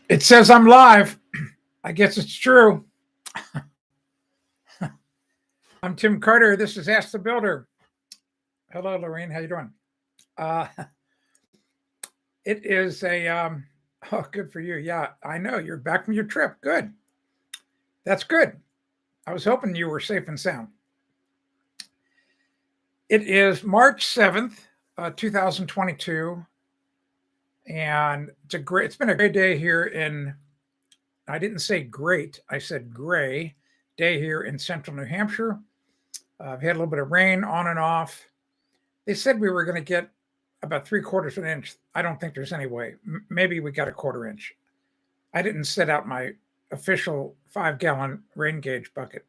It says I'm live. I guess it's true. I'm Tim Carter. This is Ask the Builder. Hello, Lorraine. How you doing? Uh, it is oh, good for you. Yeah, I know. You're back from your trip. Good. That's good. I was hoping you were safe and sound. It is March 7th, 2022. And it's been a great day here I didn't say great, I said gray day here in central New Hampshire. I've had a little bit of rain on and off. They said we were going to get about 3/4 of an inch. I don't think there's any way. Maybe we got a 1/4 inch. I didn't set out my official 5-gallon rain gauge bucket.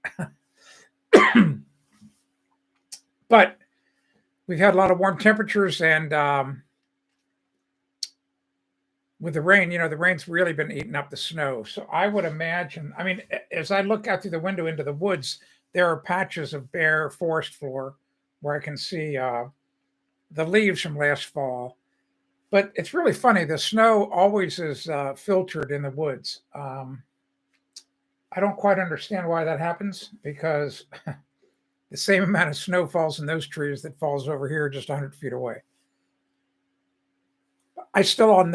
But we've had a lot of warm temperatures, and with the rain, the rain's really been eating up the snow. So I would imagine, as I look out through the window into the woods, there are patches of bare forest floor where I can see the leaves from last fall. But it's really funny. The snow always is filtered in the woods. I don't quite understand why that happens, because the same amount of snow falls in those trees that falls over here just 100 feet away. I still on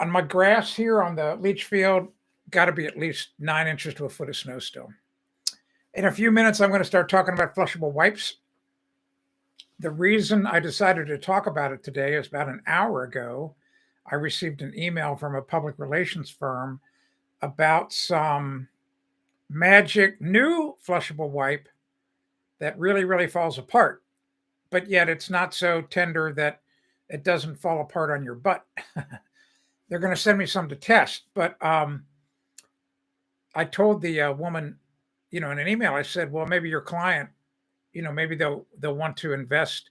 my grass here on the leach field, got to be at least 9 inches to a foot of snow still. In a few minutes, I'm going to start talking about flushable wipes. The reason I decided to talk about it today is about an hour ago, I received an email from a public relations firm about some magic new flushable wipe that really, really falls apart, but yet it's not so tender that it doesn't fall apart on your butt. They're going to send me some to test, but I told the woman, in an email, I said, well, maybe your client, maybe they'll want to invest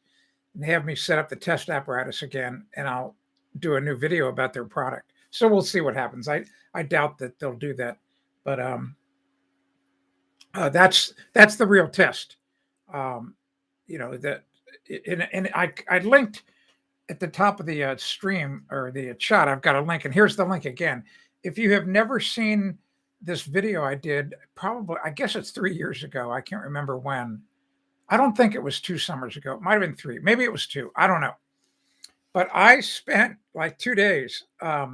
and have me set up the test apparatus again, and I'll do a new video about their product. So we'll see what happens. I doubt that they'll do that, but that's the real test. That, and I linked at the top of the stream or the chat. I've got a link, and here's the link again. If you have never seen this video I did, I guess it's 3 years ago. I can't remember when. I don't think it was 2 summers ago. It might have been 3. Maybe it was 2. I don't know. But I spent like 2 days. I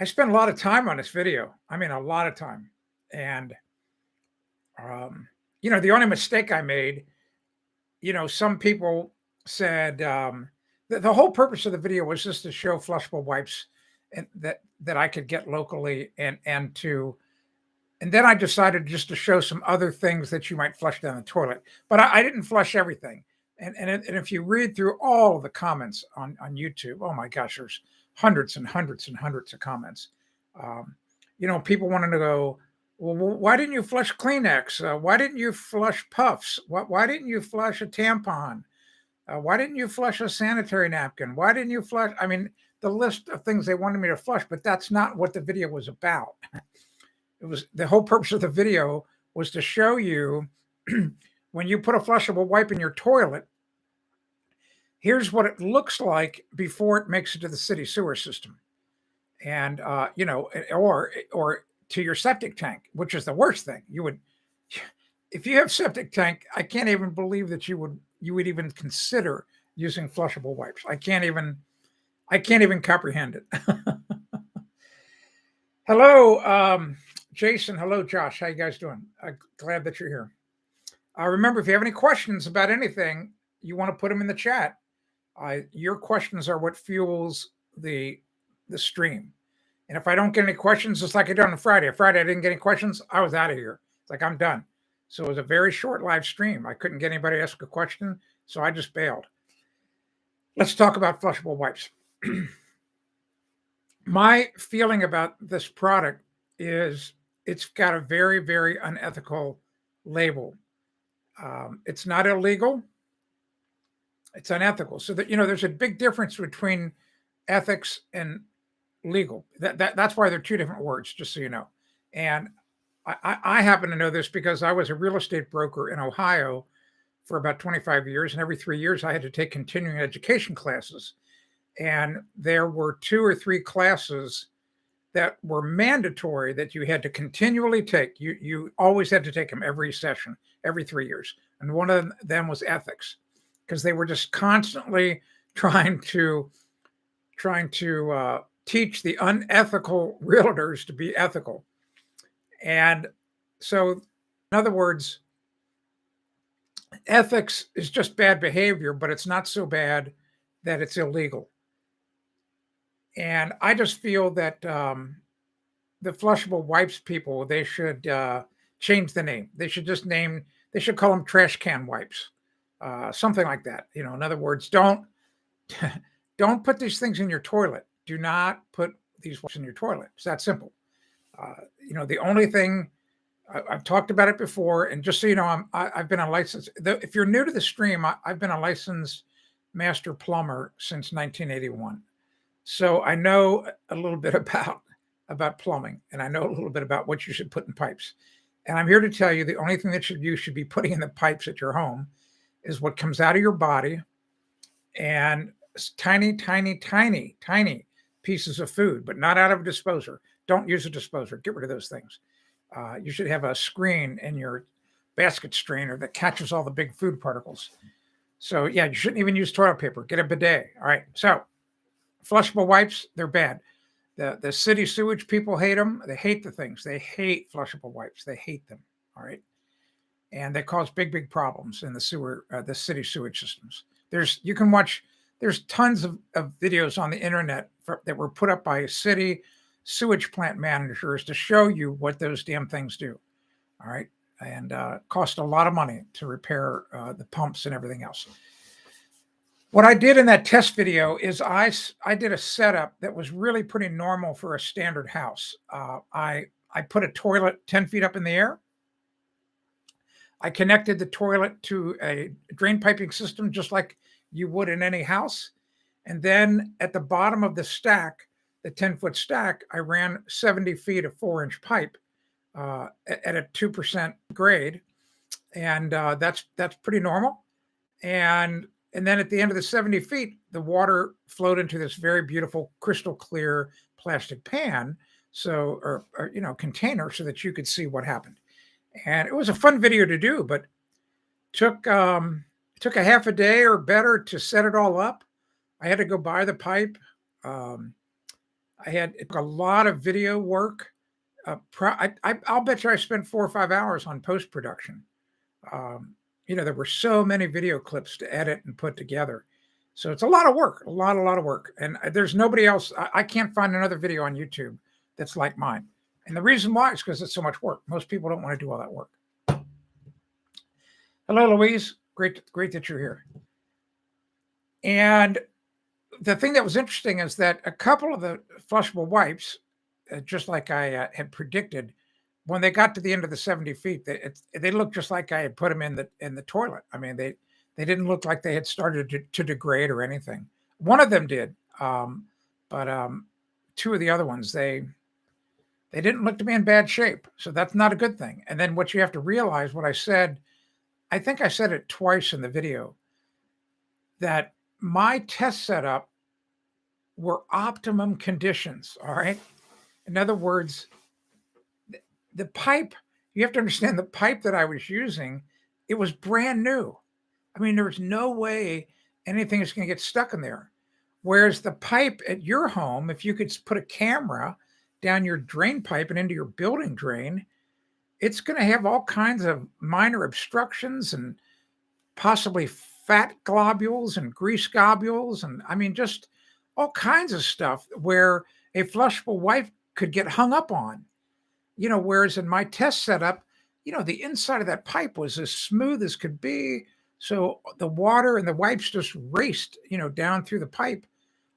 spent a lot of time on this video. A lot of time. And, the only mistake I made, some people said the whole purpose of the video was just to show flushable wipes and that I could get locally and then I decided just to show some other things that you might flush down the toilet. But I didn't flush everything. And if you read through all of the comments on YouTube, oh my gosh, there's hundreds and hundreds and hundreds of comments. People wanted to go, well, why didn't you flush Kleenex? Why didn't you flush Puffs? Why didn't you flush a tampon? Why didn't you flush a sanitary napkin? Why didn't you flush? The list of things they wanted me to flush, but that's not what the video was about. It was the whole purpose of the video was to show you when you put a flushable wipe in your toilet, here's what it looks like before it makes it to the city sewer system. And, or to your septic tank, which is the worst thing. If you have septic tank, I can't even believe that you would even consider using flushable wipes. I can't even comprehend it. Hello, Jason. Hello, Josh. How you guys doing? Glad that you're here. Remember, if you have any questions about anything, you want to put them in the chat. Your questions are what fuels the stream. And if I don't get any questions, it's like I did on Friday. Friday, I didn't get any questions. I was out of here. It's like, I'm done. So it was a very short live stream. I couldn't get anybody to ask a question, so I just bailed. Let's talk about flushable wipes. My feeling about this product is it's got a very, very unethical label. It's not illegal. It's unethical. So that, there's a big difference between ethics and legal. That's why they're two different words, just so you know. And I happen to know this because I was a real estate broker in Ohio for about 25 years. And every 3 years, I had to take continuing education classes. And there were 2 or 3 classes that were mandatory that you had to continually take. You always had to take them every session, every 3 years. And one of them was ethics, because they were just constantly trying to teach the unethical realtors to be ethical. And so, in other words, ethics is just bad behavior, but it's not so bad that it's illegal. And I just feel that the Flushable Wipes people, they should change the name. They should call them trash can wipes, something like that. In other words, don't put these things in your toilet. Do not put these wipes in your toilet. It's that simple. The only thing I've talked about it before, and just so you know, I've been a licensed. If you're new to the stream, I've been a licensed master plumber since 1981, so I know a little bit about plumbing, and I know a little bit about what you should put in pipes. And I'm here to tell you the only thing that you should be putting in the pipes at your home is what comes out of your body, and tiny, tiny, tiny, tiny pieces of food, but not out of a disposer. Don't use a disposer. Get rid of those things. You should have a screen in your basket strainer that catches all the big food particles. So yeah, you shouldn't even use toilet paper. Get a bidet. All right. So flushable wipes, they're bad. The city sewage people hate them. They hate the things. They hate flushable wipes. They hate them. All right. And they cause big, big problems in the city sewage systems. There's tons of videos on the internet that were put up by city sewage plant managers to show you what those damn things do. All right. And cost a lot of money to repair the pumps and everything else. What I did in that test video is I did a setup that was really pretty normal for a standard house. I put a toilet 10 feet up in the air. I connected the toilet to a drain piping system, just like you would in any house. And then at the bottom of the stack, the 10-foot stack, I ran 70 feet of 4-inch pipe at a 2% grade. And that's pretty normal. And then at the end of the 70 feet, the water flowed into this very beautiful crystal clear plastic pan, or container, so that you could see what happened. And it was a fun video to do, but took a half a day or better to set it all up. I had to go buy the pipe. It took a lot of video work. I'll bet you I spent 4 or 5 hours on post-production. There were so many video clips to edit and put together. So it's a lot of work, a lot of work. And there's nobody else. I can't find another video on YouTube that's like mine. And the reason why is because it's so much work. Most people don't want to do all that work. Hello, Louise. Great that you're here. And the thing that was interesting is that a couple of the flushable wipes, just like I had predicted, when they got to the end of the 70 feet, they looked just like I had put them in the toilet. I mean, they didn't look like they had started to degrade or anything. One of them did, but two of the other ones, they didn't look to be in bad shape. So that's not a good thing. And then what you have to realize, what I said, I think I said it twice in the video, that my test setup were optimum conditions. All right. In other words, the pipe, you have to understand, the pipe that I was using, it was brand new. I mean, there was no way anything is going to get stuck in there. Whereas the pipe at your home, if you could put a camera down your drain pipe and into your building drain, it's going to have all kinds of minor obstructions and possibly fat globules and grease globules. And I mean, just all kinds of stuff where a flushable wipe could get hung up on. Whereas in my test setup, the inside of that pipe was as smooth as could be. So the water and the wipes just raced, down through the pipe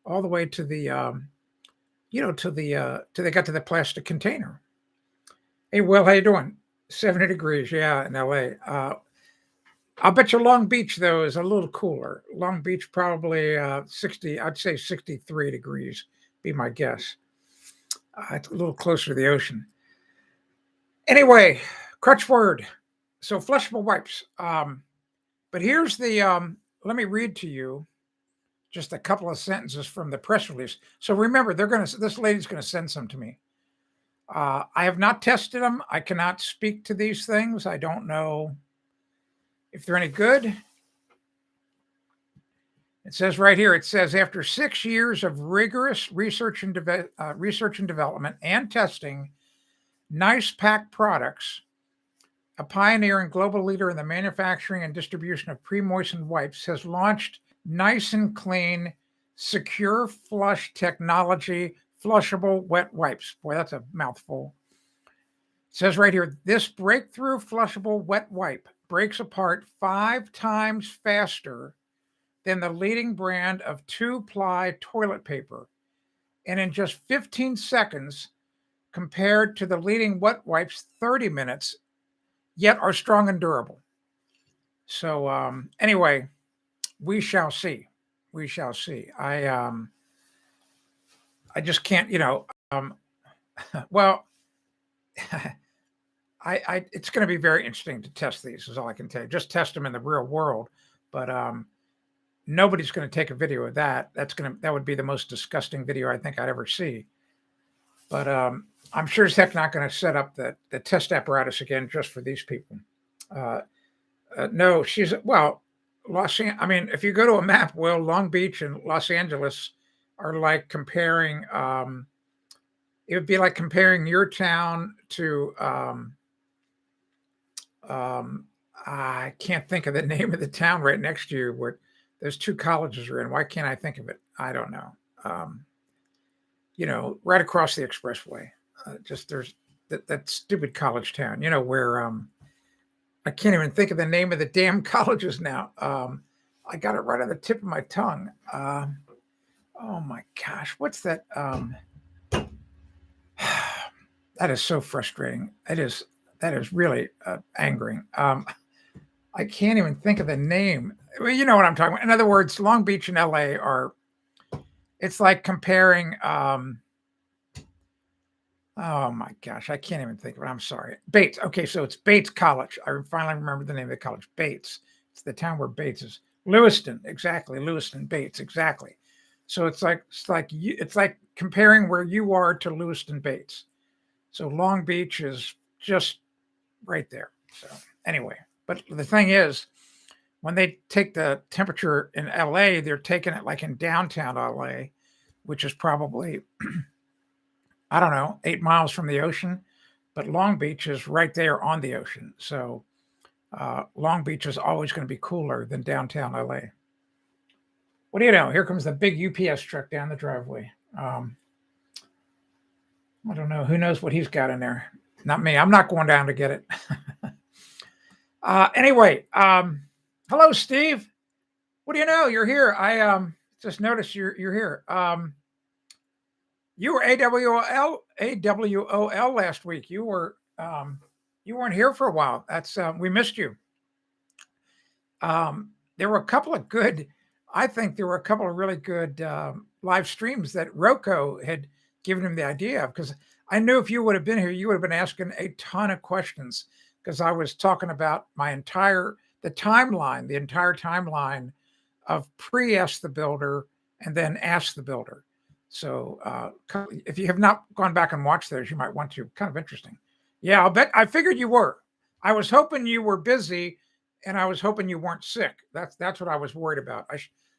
all the way to the, till they got to the plastic container. Hey, Will, how you doing? 70 degrees, yeah, in LA. I'll bet you Long Beach, though, is a little cooler. Long Beach, probably 60, I'd say 63 degrees, be my guess. It's a little closer to the ocean. Anyway, crutch word. So flushable wipes. But here's the, let me read to you just a couple of sentences from the press release. So remember, this lady's going to send some to me. I have not tested them. I cannot speak to these things. I don't know if they're any good. It says right here, it says, after 6 years of rigorous research and development and testing, Nice Pack Products, a pioneer and global leader in the manufacturing and distribution of pre-moistened wipes, has launched Nice and Clean Secure Flush Technology Flushable Wet Wipes. Boy, that's a mouthful. It says right here, this breakthrough flushable wet wipe breaks apart 5 times faster than the leading brand of 2-ply toilet paper, and in just 15 seconds compared to the leading wet wipes 30 minutes, yet are strong and durable. So anyway, we shall see. We shall see. I just can't, well, I it's going to be very interesting to test these, is all I can tell you. Just test them in the real world, but nobody's going to take a video of that. That would be the most disgusting video I think I'd ever see. But I'm sure as heck not going to set up the test apparatus again just for these people. No, I mean, if you go to a map, Will, Long Beach and Los Angeles are like comparing. It would be like comparing your town to. I can't think of the name of the town right next to you where those 2 colleges are in. Why can't I think of it? I don't know. Right across the expressway. Just there's that stupid college town. Where I can't even think of the name of the damn colleges now. I got it right on the tip of my tongue. Oh my gosh, what's that? That is so frustrating. That is really angering. I can't even think of the name. Well, you know what I'm talking about. In other words, Long Beach and LA it's like comparing, oh my gosh, I can't even think of it. I'm sorry. Bates. Okay, so it's Bates College. I finally remember the name of the college. Bates. It's the town where Bates is. Lewiston, exactly. Lewiston, Bates, exactly. So it's like comparing where you are to Lewiston, Bates. So Long Beach is just right there. So anyway, but the thing is, when they take the temperature in LA, they're taking it like in downtown LA, which is probably, I don't know, 8 miles from the ocean. But Long Beach is right there on the ocean. So Long Beach is always going to be cooler than downtown LA. What do you know? Here comes the big UPS truck down the driveway. I don't know. Who knows what he's got in there? Not me. I'm not going down to get it. Anyway, hello, Steve. What do you know? You're here. I just noticed you're here. You were AWOL last week. You weren't here for a while. That's we missed you. There were a couple of good. I think there were a couple of really good live streams that Rocco had given him the idea of, because I knew if you would have been here, you would have been asking a ton of questions, because I was talking about the entire timeline of pre-Ask the Builder and then Ask the Builder. So if you have not gone back and watched those, you might want to. Kind of interesting. Yeah, I figured you were. I was hoping you were busy, and I was hoping you weren't sick. That's what I was worried about.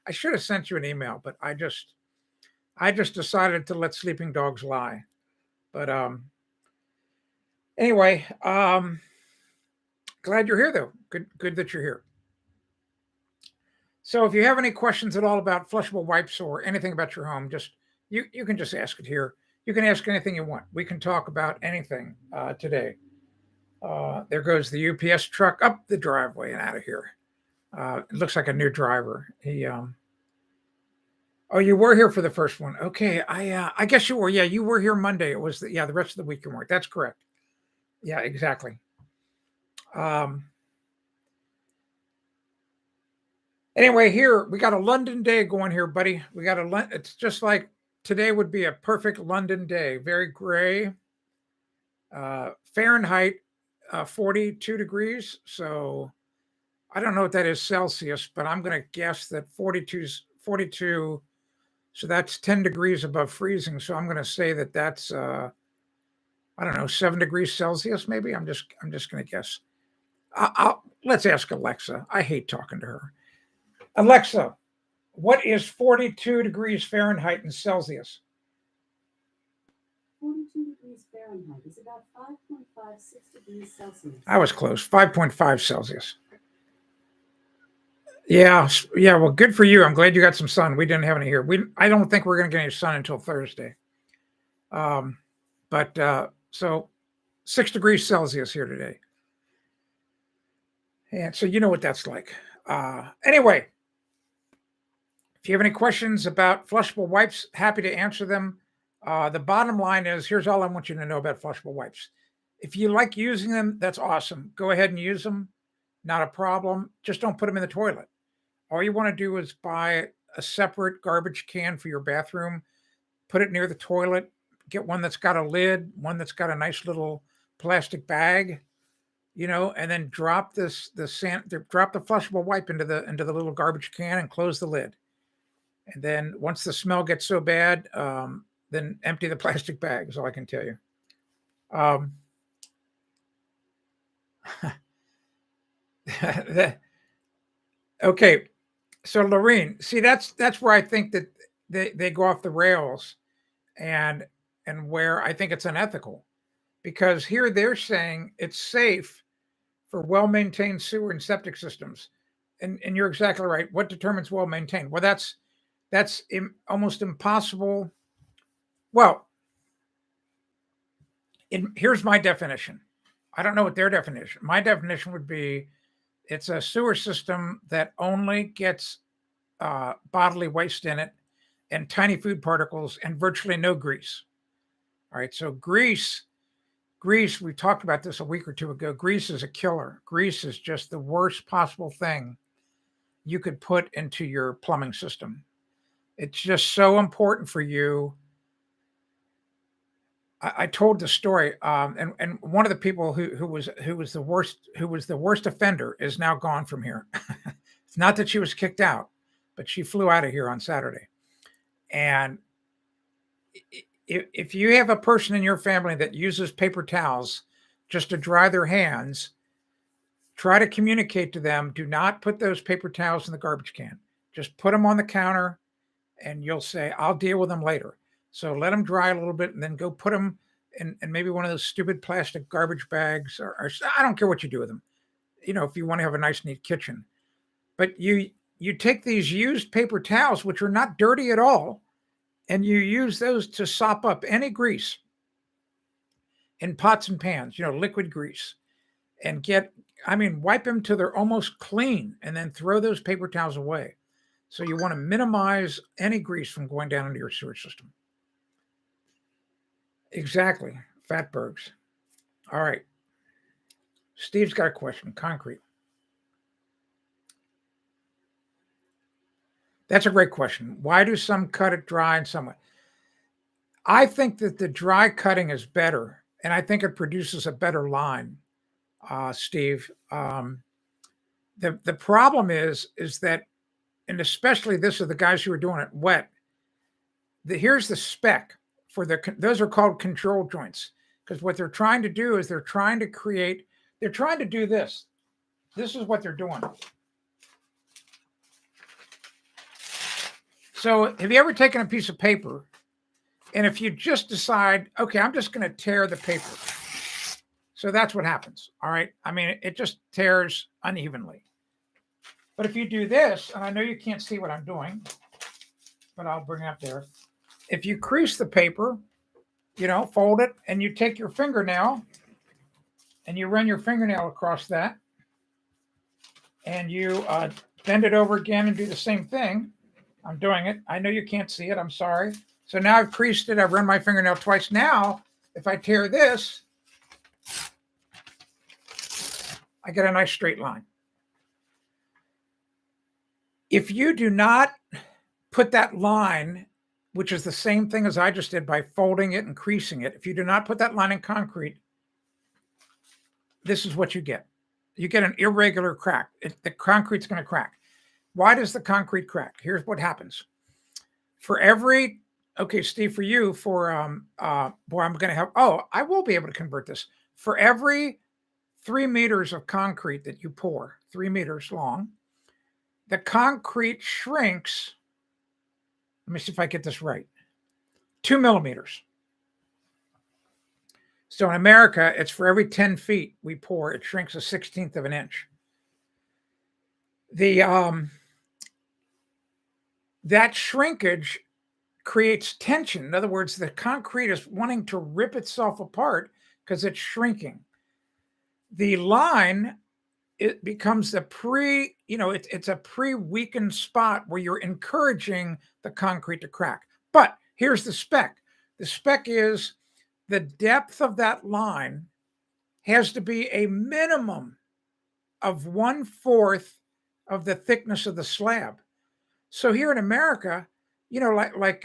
I should have sent you an email, but I just decided to let sleeping dogs lie. But anyway, glad you're here though. Good that you're here. So if you have any questions at all about flushable wipes or anything about your home, just you can just ask it here. You can ask anything you want. We can talk about anything today. There goes the UPS truck up the driveway and out of here. It looks like a new driver. Oh, you were here for the first one. Okay, I guess you were. Yeah, you were here Monday. It was the rest of the week you weren't. That's correct. Yeah, exactly. Anyway, here we got a London day going here, buddy. It's just like today would be a perfect London day. Very gray. Fahrenheit, 42 degrees. So I don't know what that is Celsius, but I'm going to guess that 42 42. So that's 10 degrees above freezing. So I'm going to say that that's, I don't know, 7 degrees Celsius, maybe. I'm just going to guess. Let's ask Alexa. I hate talking to her. Alexa, what is 42 degrees Fahrenheit in Celsius? 42 degrees Fahrenheit is about 5.56 degrees Celsius. I was close. 5.5 Celsius. Yeah. Well, good for you. I'm glad you got some sun. We didn't have any here. I don't think we're going to get any sun until Thursday. So 6 degrees Celsius here today. And so you know what that's like. Anyway, if you have any questions about flushable wipes, happy to answer them. The bottom line is, here's all I want you to know about flushable wipes. If you like using them, that's awesome. Go ahead and use them. Not a problem. Just don't put them in the toilet. All you want to do is buy a separate garbage can for your bathroom, put it near the toilet, get one that's got a lid, one that's got a nice little plastic bag, and then drop the flushable wipe into the little garbage can and close the lid. And then once the smell gets so bad, then empty the plastic bag is all I can tell you. Okay. So Lorene, see, that's where I think that they go off the rails and where I think it's unethical, because here they're saying it's safe for well-maintained sewer and septic systems. And you're exactly right. What determines well-maintained? Well, that's almost impossible. Well, here's my definition. I don't know what their definition. My definition would be, it's a sewer system that only gets bodily waste in it and tiny food particles and virtually no grease. All right. So grease, we talked about this a week or two ago. Grease is a killer. Grease is just the worst possible thing you could put into your plumbing system. It's just so important for you. I told the story, and one of the people who was the worst offender is now gone from here. It's not that she was kicked out, but she flew out of here on Saturday. And if you have a person in your family that uses paper towels just to dry their hands, try to communicate to them. Do not put those paper towels in the garbage can. Just put them on the counter, and you'll say, "I'll deal with them later." So let them dry a little bit, and then go put them in maybe one of those stupid plastic garbage bags, or I don't care what you do with them. If you want to have a nice, neat kitchen. But you take these used paper towels, which are not dirty at all, and you use those to sop up any grease in pots and pans, liquid grease, and wipe them till they're almost clean, and then throw those paper towels away. So you want to minimize any grease from going down into your sewer system. Exactly. Fatbergs. All right. Steve's got a question. Concrete. That's a great question. Why do some cut it dry and some? I think that the dry cutting is better, and I think it produces a better line, Steve. The problem is that, and especially this is the guys who are doing it wet. Here's the spec for those are called control joints, because what they're trying to do is they're trying to do this. This is what they're doing. So have you ever taken a piece of paper, and if you just decide, okay, I'm just going to tear the paper. So that's what happens. All right. It just tears unevenly. But if you do this, and I know you can't see what I'm doing, but I'll bring it up there. If you crease the paper, fold it, and you take your fingernail and you run your fingernail across that, and you bend it over again and do the same thing. I'm doing it. I know you can't see it. I'm sorry. So now I've creased it. I've run my fingernail twice. Now, if I tear this, I get a nice straight line. If you do not put that line, which is the same thing as I just did by folding it and creasing it, if you do not put that line in concrete, this is what you get. You get an irregular crack. The concrete's going to crack. Why does the concrete crack? Here's what happens. For every, okay, Steve, for you, boy, I'm going to have, oh, I will be able to convert this. For every 3 meters of concrete that you pour, 3 meters long, the concrete shrinks. Let me see if I get this right. 2 millimeters. So in America, it's for every 10 feet we pour, it shrinks 1/16 of an inch. That shrinkage creates tension. In other words, the concrete is wanting to rip itself apart because it's shrinking. The line, it becomes it's a pre-weakened spot where you're encouraging the concrete to crack. But here's the spec. The spec is the depth of that line has to be a minimum of 1/4 of the thickness of the slab. So here in America, like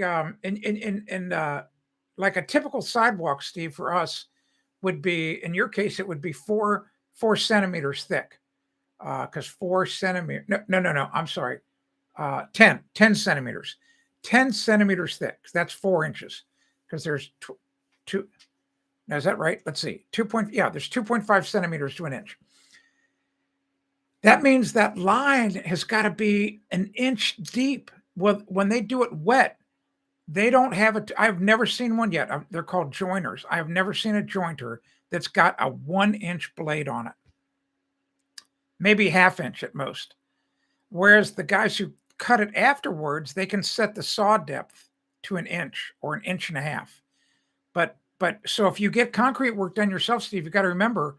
like a typical sidewalk, Steve, for us would be, in your case, it would be 4 centimeters thick. Because 4 centimeters, no, I'm sorry, 10 centimeters, 10 centimeters thick. That's 4 inches. Because there's two. Now, is that right? Let's see. There's 2.5 centimeters to an inch. That means that line has got to be an inch deep. Well, when they do it wet, they don't have it. I've never seen one yet. They're called joiners. I have never seen a jointer that's got a 1-inch blade on it. Maybe 1/2 inch at most. Whereas the guys who cut it afterwards, they can set the saw depth to 1 inch or 1.5 inches. But so if you get concrete work done yourself, Steve, you got to remember,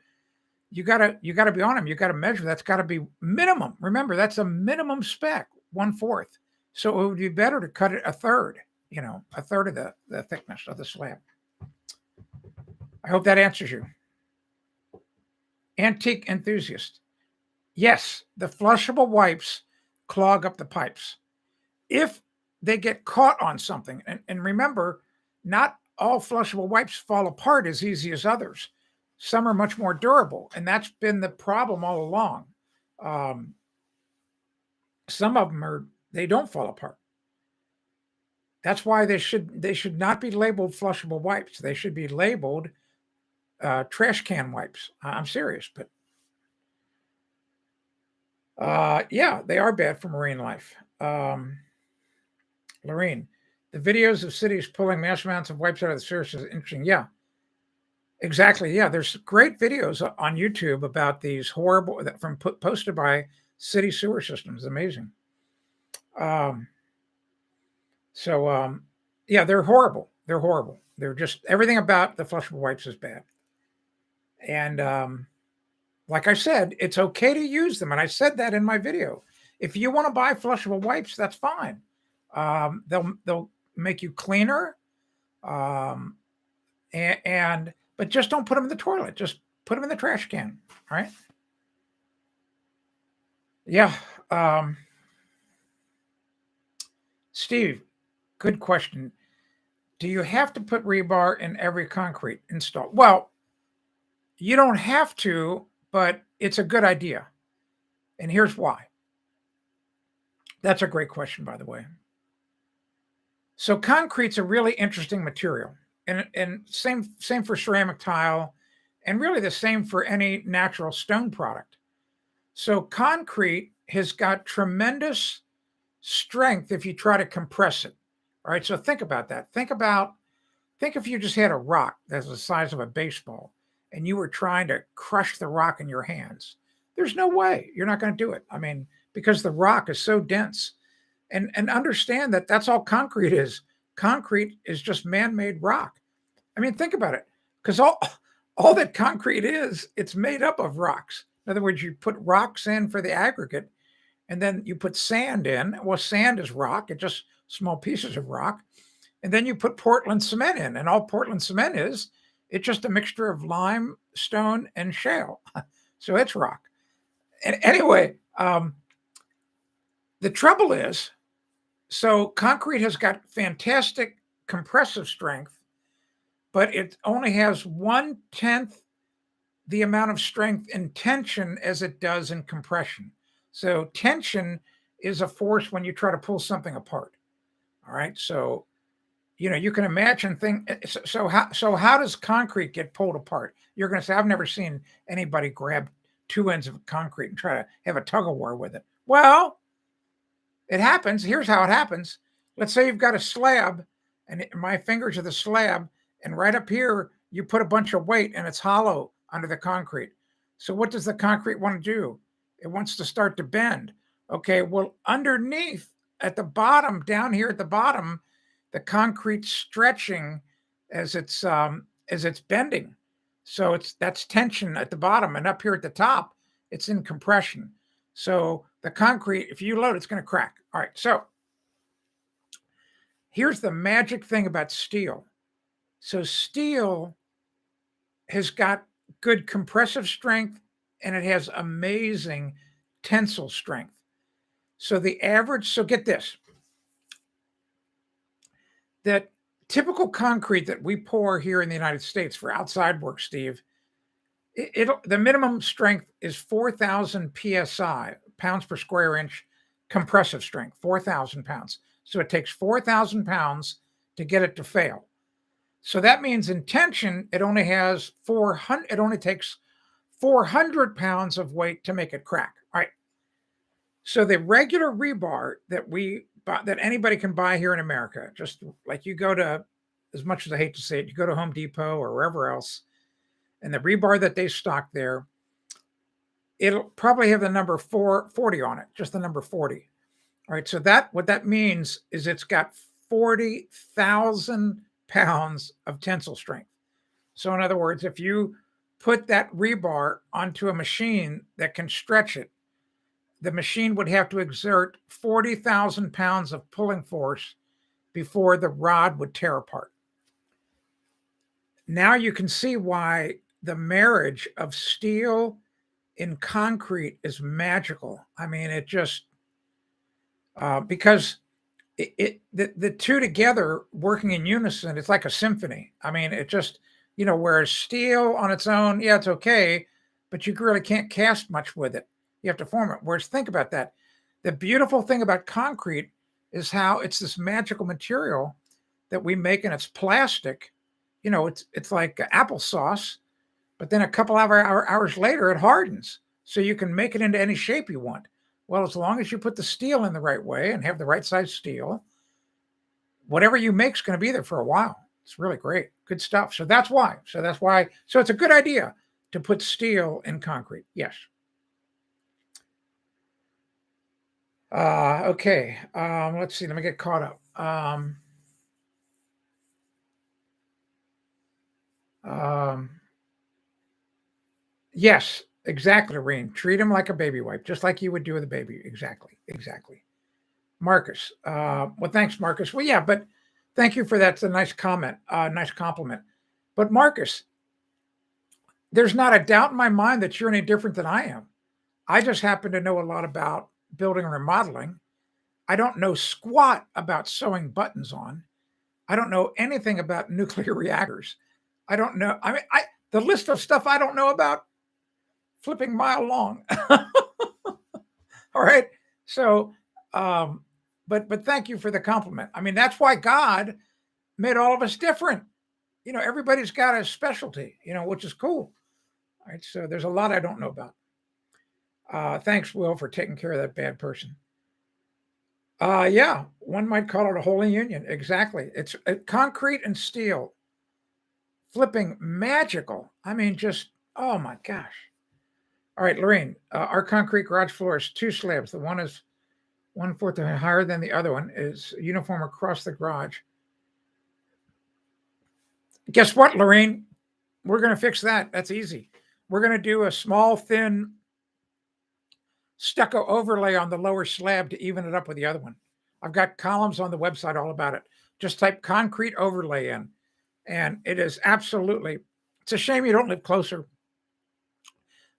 you gotta be on them. You got to measure. That's got to be minimum. Remember, that's a minimum spec, 1/4. So it would be better to cut it a third. A third of the thickness of the slab. I hope that answers you. Antique enthusiast. Yes, the flushable wipes clog up the pipes. If they get caught on something, and remember, not all flushable wipes fall apart as easy as others. Some are much more durable, and that's been the problem all along. Some of them they don't fall apart. That's why they should not be labeled flushable wipes. They should be labeled trash can wipes. I'm serious, but yeah, they are bad for marine life. Lorene, the videos of cities pulling mass amounts of wipes out of the sewers is interesting. Yeah, exactly. Yeah, there's great videos on YouTube about these horrible posted by city sewer systems. Amazing. Yeah, they're horrible. They're horrible. They're just, everything about the flushable wipes is bad. And like I said, it's okay to use them. And I said that in my video. If you want to buy flushable wipes, that's fine. They'll make you cleaner. But just don't put them in the toilet. Just put them in the trash can. All right. Yeah. Steve, good question. Do you have to put rebar in every concrete install? Well, you don't have to, but it's a good idea. And here's why. That's a great question, by the way. So concrete's a really interesting material, and same for ceramic tile, and really the same for any natural stone product. So concrete has got tremendous strength if you try to compress it. All right, so think about that. Think if you just had a rock that's the size of a baseball and you were trying to crush the rock in your hands. There's no way you're not going to do it. I mean, because the rock is so dense. And understand that that's all concrete is. Concrete is just man-made rock. I mean, think about it. Because all that concrete is, it's made up of rocks. In other words, you put rocks in for the aggregate, and then you put sand in. Well, sand is rock. It's just small pieces of rock. And then you put Portland cement in, and all Portland cement is, it's just a mixture of limestone and shale. So it's rock. And anyway, the trouble is, so concrete has got fantastic compressive strength, but it only has 1/10 the amount of strength in tension as it does in compression. So tension is a force when you try to pull something apart. All right. So, you can imagine so how does concrete get pulled apart? You're going to say, I've never seen anybody grab two ends of concrete and try to have a tug of war with it. Well, it happens. Here's how it happens. Let's say you've got a slab, and my fingers are the slab, and right up here, you put a bunch of weight and it's hollow under the concrete. So, what does the concrete want to do? It wants to start to bend. Okay, well, underneath at the bottom, down here at the bottom, the concrete's stretching as it's bending. So that's tension at the bottom, and up here at the top, it's in compression. So the concrete, if you load, it's going to crack. All right. So here's the magic thing about steel. So steel has got good compressive strength and it has amazing tensile strength. So so get this, that typical concrete that we pour here in the United States for outside work, Steve, the minimum strength is 4,000 psi, pounds per square inch, compressive strength, 4,000 pounds. So it takes 4,000 pounds to get it to fail. So that means in tension, it only has 400. It only takes 400 pounds of weight to make it crack. All right. So the regular rebar that anybody can buy here in America, just like you go to, as much as I hate to say it, you go to Home Depot or wherever else, and the rebar that they stock there, it'll probably have the number 440 on it, just the number 40. All right. So what that means is it's got 40,000 pounds of tensile strength. So in other words, if you put that rebar onto a machine that can stretch it, the machine would have to exert 40,000 pounds of pulling force before the rod would tear apart. Now you can see why the marriage of steel in concrete is magical. I mean, it just because the two together working in unison, it's like a symphony. I mean, it just, whereas steel on its own, yeah, it's okay, but you really can't cast much with it. You have to form it. Whereas think about that. The beautiful thing about concrete is how it's this magical material that we make, and it's plastic. It's like applesauce, but then a couple of hours later, it hardens. So you can make it into any shape you want. Well, as long as you put the steel in the right way and have the right size steel, whatever you make is going to be there for a while. It's really great. Good stuff. So that's why. So it's a good idea to put steel in concrete. Yes. Okay. Let's see. Let me get caught up. Yes, exactly, Lorene. Treat him like a baby wipe, just like you would do with a baby. Exactly. Marcus. Well, thanks, Marcus. Well, yeah, but thank you for that. It's a nice comment, nice compliment. But Marcus, there's not a doubt in my mind that you're any different than I am. I just happen to know a lot about building and remodeling. I don't know squat about sewing buttons on. I don't know anything about nuclear reactors. I don't know. I mean, the list of stuff I don't know about, flipping mile long. All right. So, but thank you for the compliment. I mean, that's why God made all of us different. Everybody's got a specialty, which is cool. All right. So there's a lot I don't know about. Thanks, Will, for taking care of that bad person. Yeah, one might call it a holy union. Exactly. It's concrete and steel. Flipping magical. I mean, just, oh my gosh. All right, Lorraine, our concrete garage floor is two slabs. The one is 1/4 higher than the other one, is uniform across the garage. Guess what, Lorraine? We're going to fix that. That's easy. We're going to do a small, thin stucco overlay on the lower slab to even it up with the other one. I've got columns on the website all about it. Just type concrete overlay in, and it is absolutely, it's a shame you don't live closer.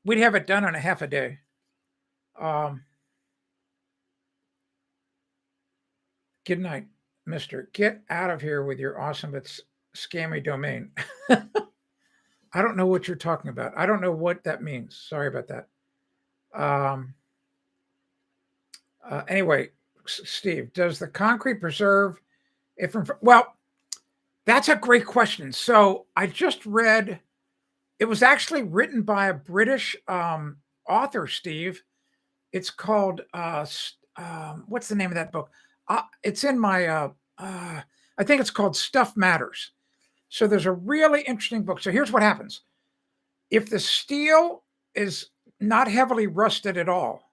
We'd have it done in a half a day. Good night, mister. Get out of here with your awesome but scammy domain. I don't know what you're talking about. I don't know what that means. Sorry about that. Anyway, Steve, does the concrete preserve it from? Well, that's a great question. So I just read. It was actually written by a British author, Steve. It's called what's the name of that book? It's in my I think it's called Stuff Matters. So there's a really interesting book. So here's what happens. If the steel is not heavily rusted at all,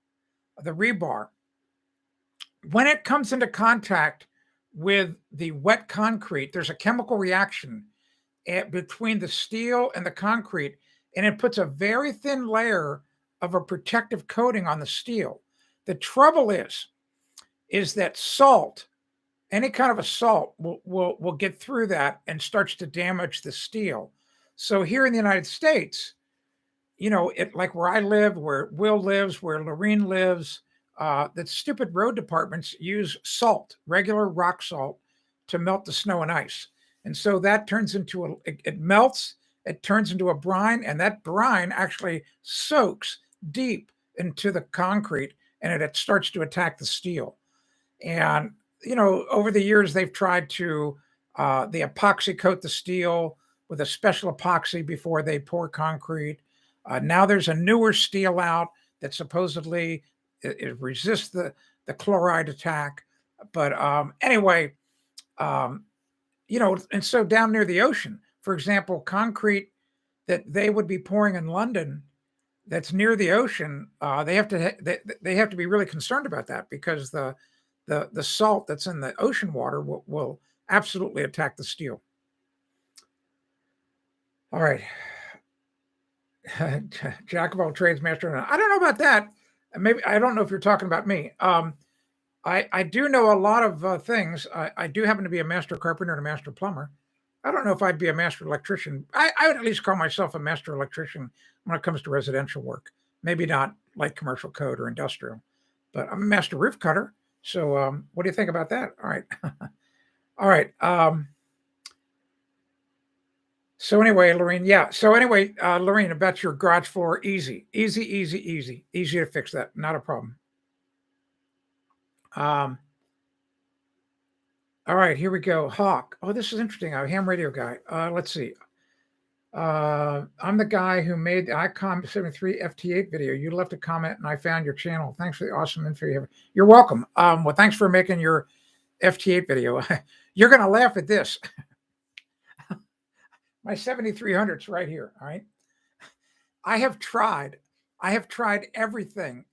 the rebar, when it comes into contact with the wet concrete, there's a chemical reaction between the steel and the concrete, and it puts a very thin layer of a protective coating on the steel. The trouble is that salt, any kind of a salt, will get through that and starts to damage the steel. So here in the United States, it like where I live, where Will lives, where Lorene lives, the stupid road departments use salt, regular rock salt, to melt the snow and ice. And so that turns into it melts, it turns into a brine, and that brine actually soaks deep into the concrete and it starts to attack the steel. And, over the years, they've tried to they epoxy coat the steel with a special epoxy before they pour concrete. Now there's a newer steel out that supposedly it resists the chloride attack. But anyway, um, and so down near the ocean, for example, concrete that they would be pouring in London that's near the ocean, they have to be really concerned about that because the salt that's in the ocean water will absolutely attack the steel. All right. Jack of all trades, master of none. I don't know about that. Maybe I don't know if you're talking about me. I do know a lot of things. I do happen to be a master carpenter and a master plumber. I don't know if I'd be a master electrician. I would at least call myself a master electrician when it comes to residential work. Maybe not like commercial code or industrial, but I'm a master roof cutter. So what do you think about that? All right. All right. So anyway, Lorene, yeah. So anyway, Lorene, about your garage floor, easy to fix that. Not a problem. All right, here we go. Hawk. Oh, this is interesting. I'm a ham radio guy. Let's see. I'm the guy who made the ICOM 73 FT8 video. You left a comment and I found your channel. Thanks for the awesome info. You're welcome. Well, thanks for making your FT8 video. You're going to laugh at this. My 7300's right here. All right. I have tried everything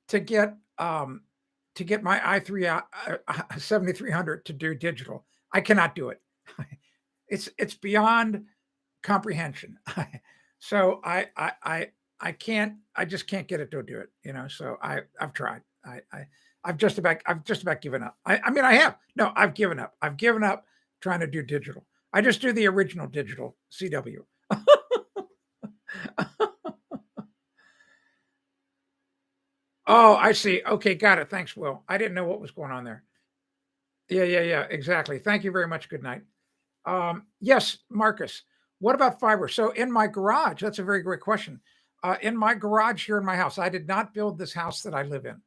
to get my i3 7300 to do digital. I cannot do it. It's beyond comprehension. So I just can't get it to do it. So I've tried. I've just about given up. I mean, I have. No, I've given up. I've given up trying to do digital. I just do the original digital CW. Oh, I see. Okay, got it. Thanks, Will. I didn't know what was going on there. Yeah, exactly. Thank you very much. Good night. Yes, Marcus. What about fiber? So in my garage, that's a very great question. In my garage here in my house, I did not build this house that I live in.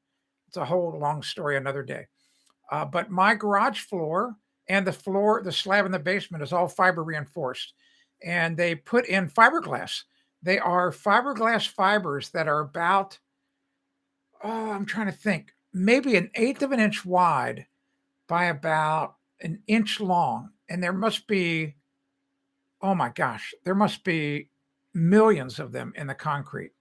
It's a whole long story another day. But my garage floor and the slab in the basement is all fiber reinforced. And they put in fiberglass. They are fiberglass fibers that are about, I'm trying to think, maybe an eighth of an inch wide by about an inch long. And there must be, oh my gosh, there must be millions of them in the concrete.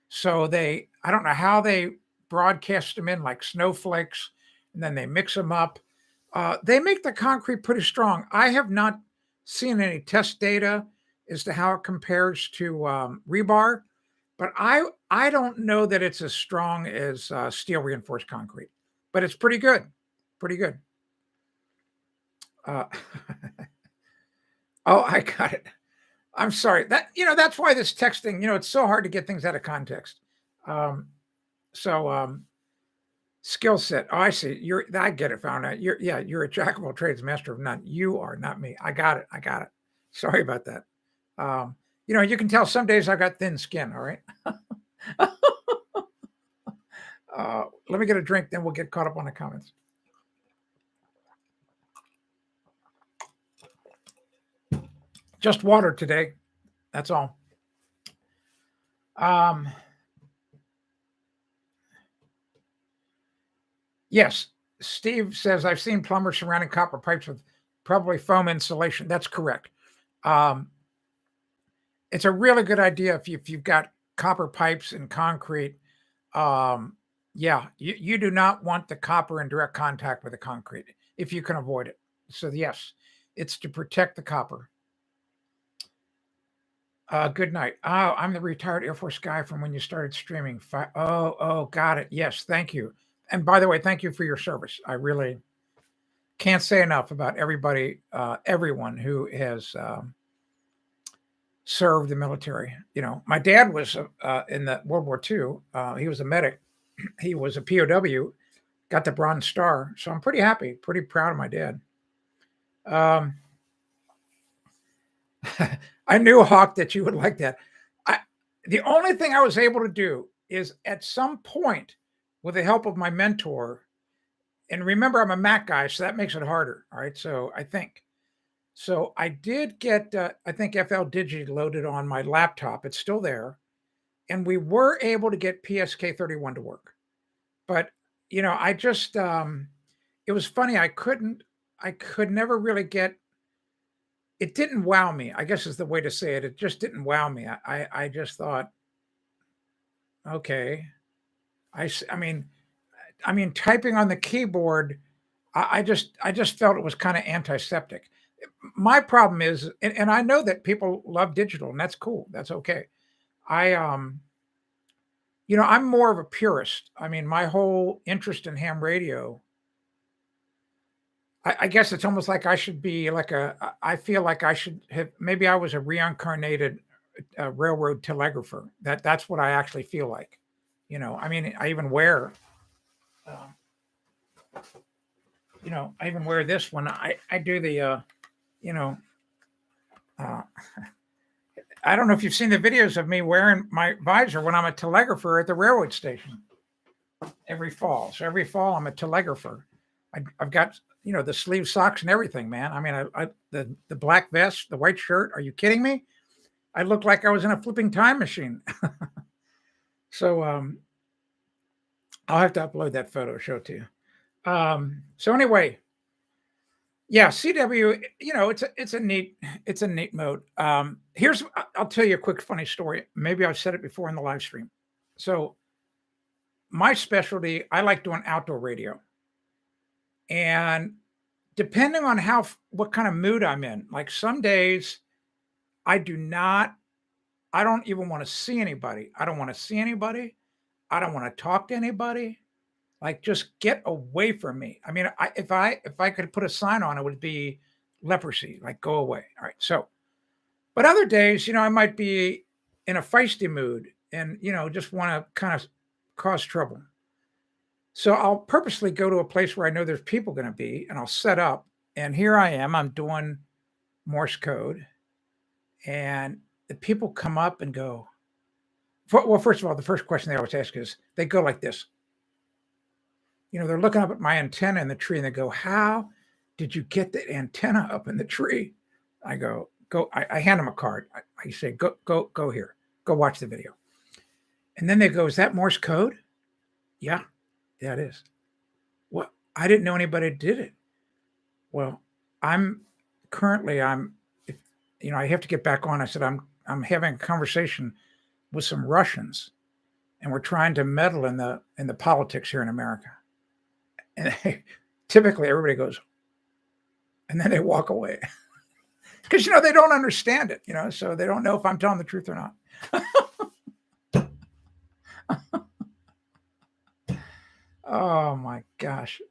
So I don't know how they broadcast them in like snowflakes, and then they mix them up. They make the concrete pretty strong. I have not seen any test data as to how it compares to rebar, but I don't know that it's as strong as steel reinforced concrete, but it's pretty good, pretty good. Oh, I got it. I'm sorry. That's why this texting, it's so hard to get things out of context. Skill set. Oh, I see. I get it. Found out. You're a jack of all trades, master of none. You are not me. I got it. Sorry about that. You can tell some days I got thin skin. All right. Let me get a drink, then we'll get caught up on the comments. Just water today. That's all. Yes, Steve says, I've seen plumbers surrounding copper pipes with probably foam insulation. That's correct. It's a really good idea if you've got copper pipes and concrete. Yeah, you do not want the copper in direct contact with the concrete if you can avoid it. So yes, it's to protect the copper. Good night. Oh, I'm the retired Air Force guy from when you started streaming. Oh, got it. Yes, thank you. And by the way, thank you for your service. I really can't say enough about everyone who has served the military. You know, my dad was in the World War II. He was a medic. He was a POW, got the Bronze Star. So I'm pretty happy, pretty proud of my dad. I knew, Hawk, that you would like that. The only thing I was able to do is at some point, with the help of my mentor, and remember, I'm a Mac guy, so that makes it harder. All right. So I did get, I think FL Digi loaded on my laptop. It's still there. And we were able to get PSK 31 to work. But, you know, I just, it was funny. I could never really get, it didn't wow me, I guess is the way to say it. It just didn't wow me. I just thought, okay. I mean, typing on the keyboard, I just felt it was kind of antiseptic. My problem is, and I know that people love digital, and that's cool. That's okay. I'm more of a purist. I mean, my whole interest in ham radio, I guess it's almost like I should be like I feel like I should have, maybe I was a reincarnated railroad telegrapher. That's what I actually feel like. You know, I mean, I even wear, I even wear this when I do the, I don't know if you've seen the videos of me wearing my visor when I'm a telegrapher at the railroad station every fall. So every fall I'm a telegrapher. I've got, the sleeve socks and everything, man. I mean, the black vest, the white shirt. Are you kidding me? I look like I was in a flipping time machine. So I'll have to upload that photo, show it to you. So anyway, yeah, CW, it's a neat mode. I'll tell you a quick funny story. Maybe I've said it before in the live stream. So my specialty, I like doing outdoor radio. And depending on what kind of mood I'm in, like some days I don't even want to see anybody. I don't want to see anybody. I don't want to talk to anybody. Like, just get away from me. I mean, if I could put a sign on, it would be leprosy, like go away. All right. So, but other days, I might be in a feisty mood and, just want to kind of cause trouble. So I'll purposely go to a place where I know there's people going to be, and I'll set up. And here I am, I'm doing Morse code. And the people come up and go, well, first of all, the first question they always ask is, they go like this. They're looking up at my antenna in the tree and they go, how did you get the antenna up in the tree? I go, I hand them a card. I say, go here, go watch the video. And then they go, is that Morse code? Yeah, it is. Well, I didn't know anybody did it. Well, I have to get back on. I said, I'm having a conversation with some Russians and we're trying to meddle in the politics here in America. And typically everybody goes, and then they walk away because, they don't understand it, so they don't know if I'm telling the truth or not. Oh my gosh.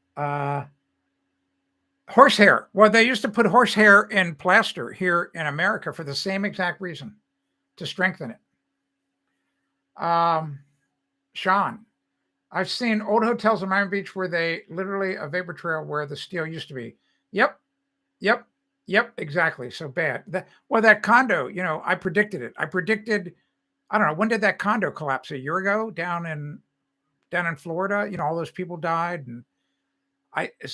Horsehair. Well, they used to put horsehair in plaster here in America for the same exact reason, to strengthen it. Sean, I've seen old hotels in Miami Beach where they literally a vapor trail where the steel used to be. Yep, exactly. So bad. That condo, I predicted it. I don't know, when did that condo collapse? A year ago down in down in Florida. You know, all those people died, and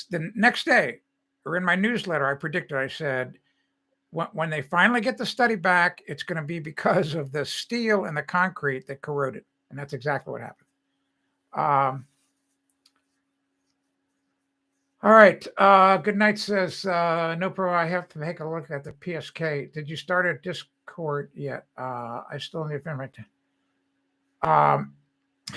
the next day, or in my newsletter, I predicted. I said, when they finally get the study back, it's going to be because of the steel and the concrete that corroded, and that's exactly what happened. All right. Good night says, no problem. I have to take a look at the PSK. Did you start a Discord yet? I still need to find my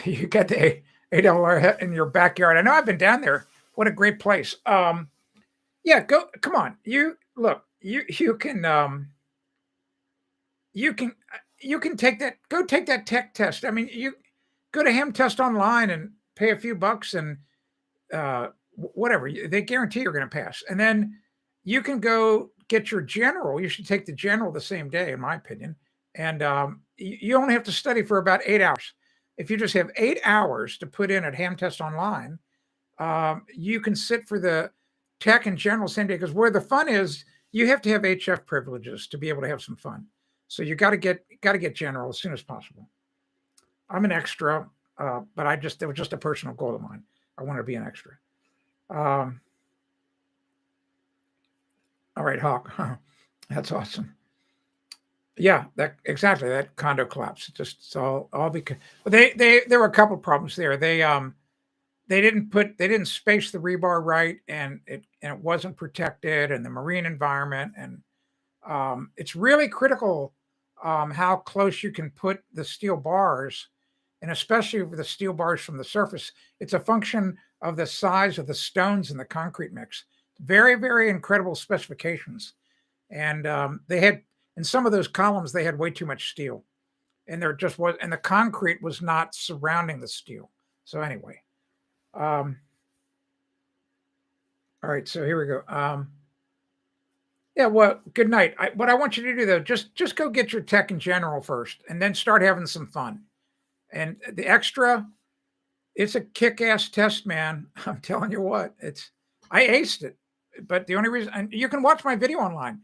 you got the $8 in your backyard. I know I've been down there. What a great place. Yeah, go. Come on. You look. You can you can take that. Go take that tech test. I mean, you go to Ham Test Online and pay a few bucks and whatever. They guarantee you're going to pass. And then you can go get your general. You should take the general the same day, in my opinion. And you only have to study for about 8 hours. If you just have 8 hours to put in at Ham Test Online, you can sit for the tech and general same day, because where the fun is, you have to have HF privileges to be able to have some fun. So you got to get general as soon as possible. I'm an extra, but it was just a personal goal of mine. I want to be an extra. All right, Hawk. That's awesome. Yeah, exactly. That condo collapse. Just all because there were a couple of problems there. They didn't space the rebar right, and it wasn't protected, and the marine environment, and it's really critical how close you can put the steel bars, and especially with the steel bars from the surface. It's a function of the size of the stones in the concrete mix. Very, very incredible specifications, and they had, in some of those columns, they had way too much steel, and there just was, and the concrete was not surrounding the steel. So anyway. All right, so here we go. Yeah, well, good night. What I want you to do though, just go get your tech in general first, and then start having some fun. And the extra, it's a kick-ass test, man. I'm telling you what, I aced it. But the only reason, and you can watch my video online.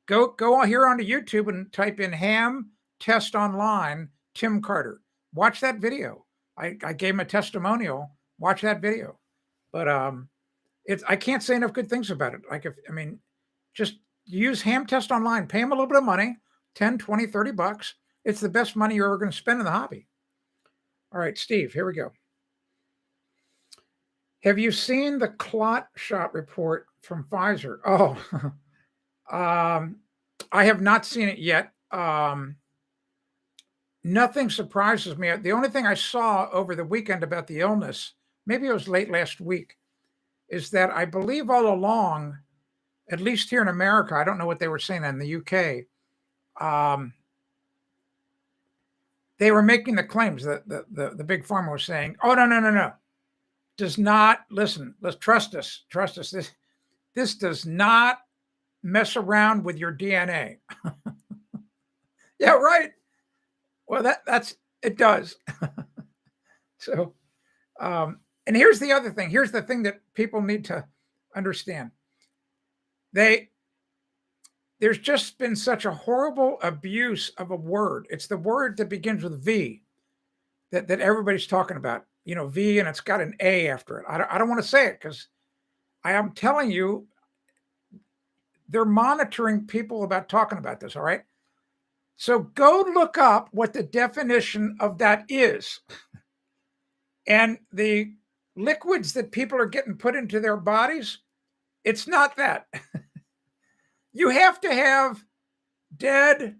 Go here onto YouTube and type in Ham Test Online Tim Carter. Watch that video. I gave him a testimonial. Watch that video. But I can't say enough good things about it. Just use Ham Test Online. Pay him a little bit of money, 10, 20, 30 bucks. It's the best money you're ever going to spend in the hobby. All right, Steve, here we go. Have you seen the clot shot report from Pfizer? Oh, I have not seen it yet. Nothing surprises me. The only thing I saw over the weekend about the illness, maybe it was late last week, is that I believe all along, at least here in America, I don't know what they were saying in the UK, they were making the claims that the big pharma was saying, oh, no. Does not, listen, let's trust us. This does not mess around with your DNA. Yeah, right. Well, that's it does. So, and here's the other thing. Here's the thing that people need to understand. There's just been such a horrible abuse of a word. It's the word that begins with V that everybody's talking about. You know, V, and it's got an A after it. I don't want to say it because I am telling you, they're monitoring people about talking about this. All right. So go look up what the definition of that is. And the liquids that people are getting put into their bodies, it's not that. You have to have dead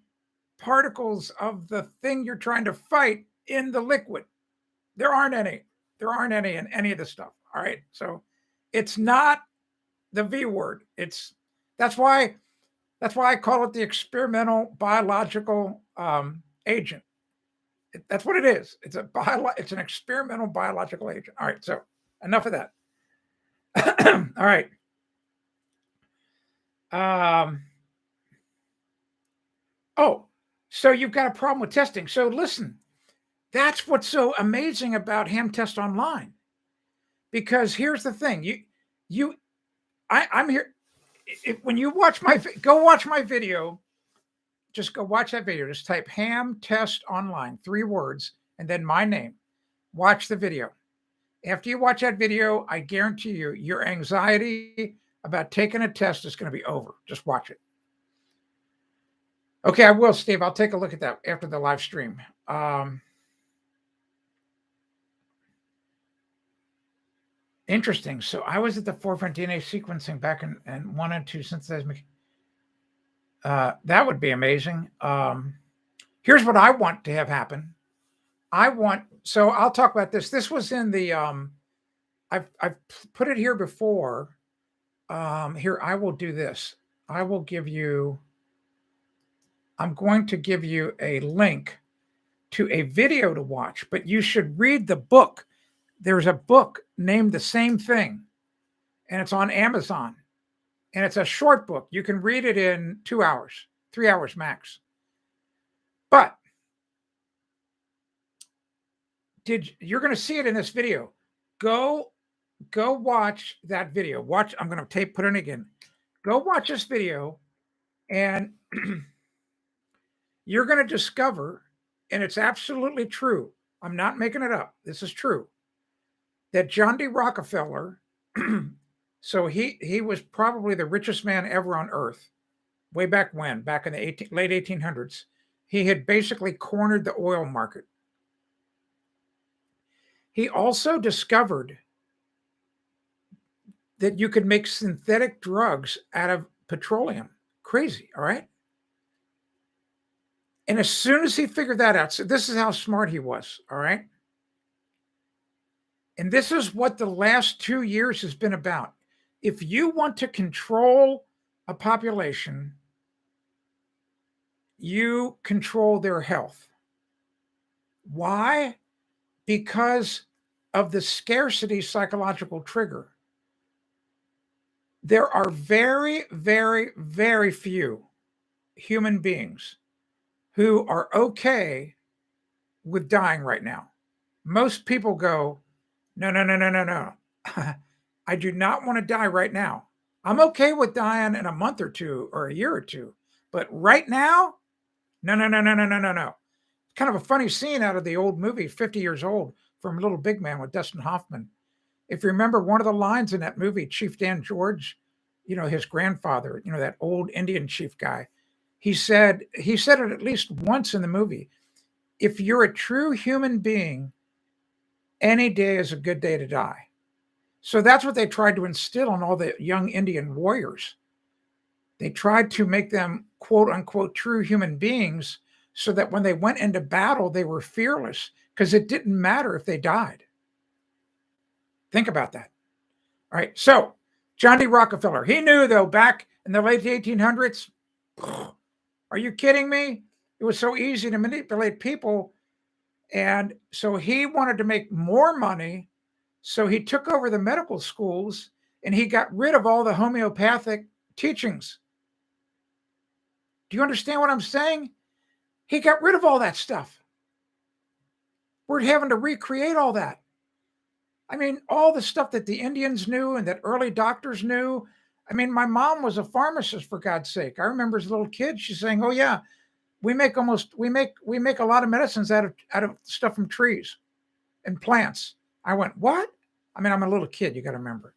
particles of the thing you're trying to fight in the liquid. There aren't any in any of this stuff. All right. So it's not the V word. That's why I call it the experimental biological agent. That's what it is. It's an experimental biological agent. All right. So enough of that. All right. Oh, so you've got a problem with testing. So listen, that's what's so amazing about Ham Test Online. Because here's the thing. I'm here. When you go watch my video, just go watch that video. Just type Ham Test Online, 3 words, and then my name. Watch the video. After you watch that video, I guarantee you, your anxiety about taking a test is going to be over. Just watch it. Okay, I will, Steve. I'll take a look at that after the live stream. Interesting. So I was at the forefront DNA sequencing back in 1 and 2 synthesized. That would be amazing. Here's what I want to have happen. So I'll talk about this. This was in the, I've put it here before. Here, I will do this. I'm going to give you a link to a video to watch, but you should read the book. There's a book named the same thing, and it's on Amazon, and it's a short book. You can read it in 2 hours, 3 hours max. But you're going to see it in this video. Go watch that video. I'm going to put it in again. Go watch this video, and you're going to discover, and it's absolutely true. I'm not making it up. This is true. That John D. Rockefeller, so he was probably the richest man ever on earth, way back when, back in the late 1800s. He had basically cornered the oil market. He also discovered that you could make synthetic drugs out of petroleum. Crazy, all right? And as soon as he figured that out, so this is how smart he was, all right? And this is what the last 2 years has been about. If you want to control a population, you control their health. Why? Because of the scarcity psychological trigger. There are very, very, very few human beings who are okay with dying right now. Most people go, no. I do not want to die right now. I'm okay with dying in a month or two or a year or two, but right now, no. It's kind of a funny scene out of the old movie, 50 Years Old, from Little Big Man with Dustin Hoffman. If you remember one of the lines in that movie, Chief Dan George, his grandfather, that old Indian chief guy, he said it at least once in the movie. If you're a true human being, any day is a good day to die. So that's what they tried to instill in all the young Indian warriors. They tried to make them, quote unquote, true human beings so that when they went into battle, they were fearless because it didn't matter if they died. Think about that. All right. So John D. Rockefeller, he knew, though, back in the late 1800s, are you kidding me? It was so easy to manipulate people. And so he wanted to make more money. So he took over the medical schools and he got rid of all the homeopathic teachings. Do you understand what I'm saying? He got rid of all that stuff. We're having to recreate all that. I mean, all the stuff that the Indians knew and that early doctors knew. I mean, my mom was a pharmacist, for God's sake. I remember as a little kid, she's saying, "Oh yeah, we make a lot of medicines out of stuff from trees and plants." I went, "What?" I mean, I'm a little kid. You got to remember.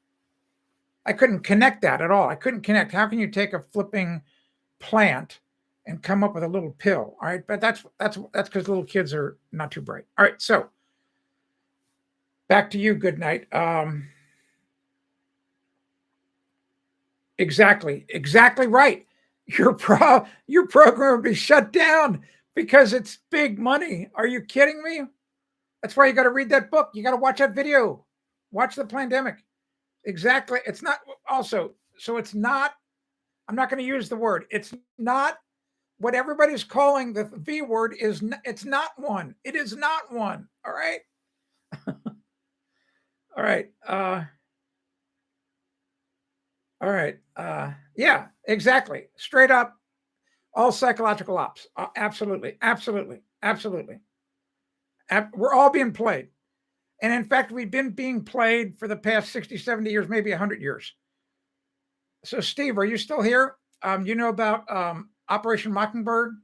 I couldn't connect that at all. I couldn't connect. How can you take a flipping plant and come up with a little pill? All right, but that's because little kids are not too bright. All right, so back to you. Good night. Exactly right. Your program would be shut down because it's big money. Are you kidding me? That's why you got to read that book. You got to watch that video. Watch the pandemic. Exactly. It's not also, so it's not, I'm not going to use the word. It's not what everybody's calling the V word is. It's not one. It is not one. All right. All right. All right. Yeah, exactly. Straight up, all psychological ops. Absolutely. We're all being played. And in fact, we've been being played for the past 60, 70 years, maybe 100 years. So, Steve, are you still here? You know about Operation Mockingbird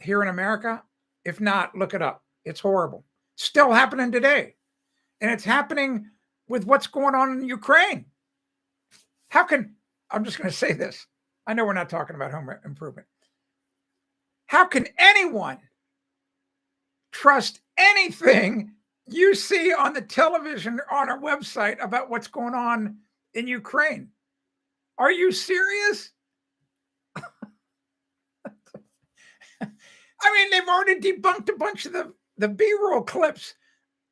here in America? If not, look it up. It's horrible. Still happening today. And it's happening with what's going on in Ukraine. How can, I'm just going to say this. I know we're not talking about home improvement. How can anyone trust anything you see on the television or on our website about what's going on in Ukraine? Are you serious? I mean, they've already debunked a bunch of the B-roll clips,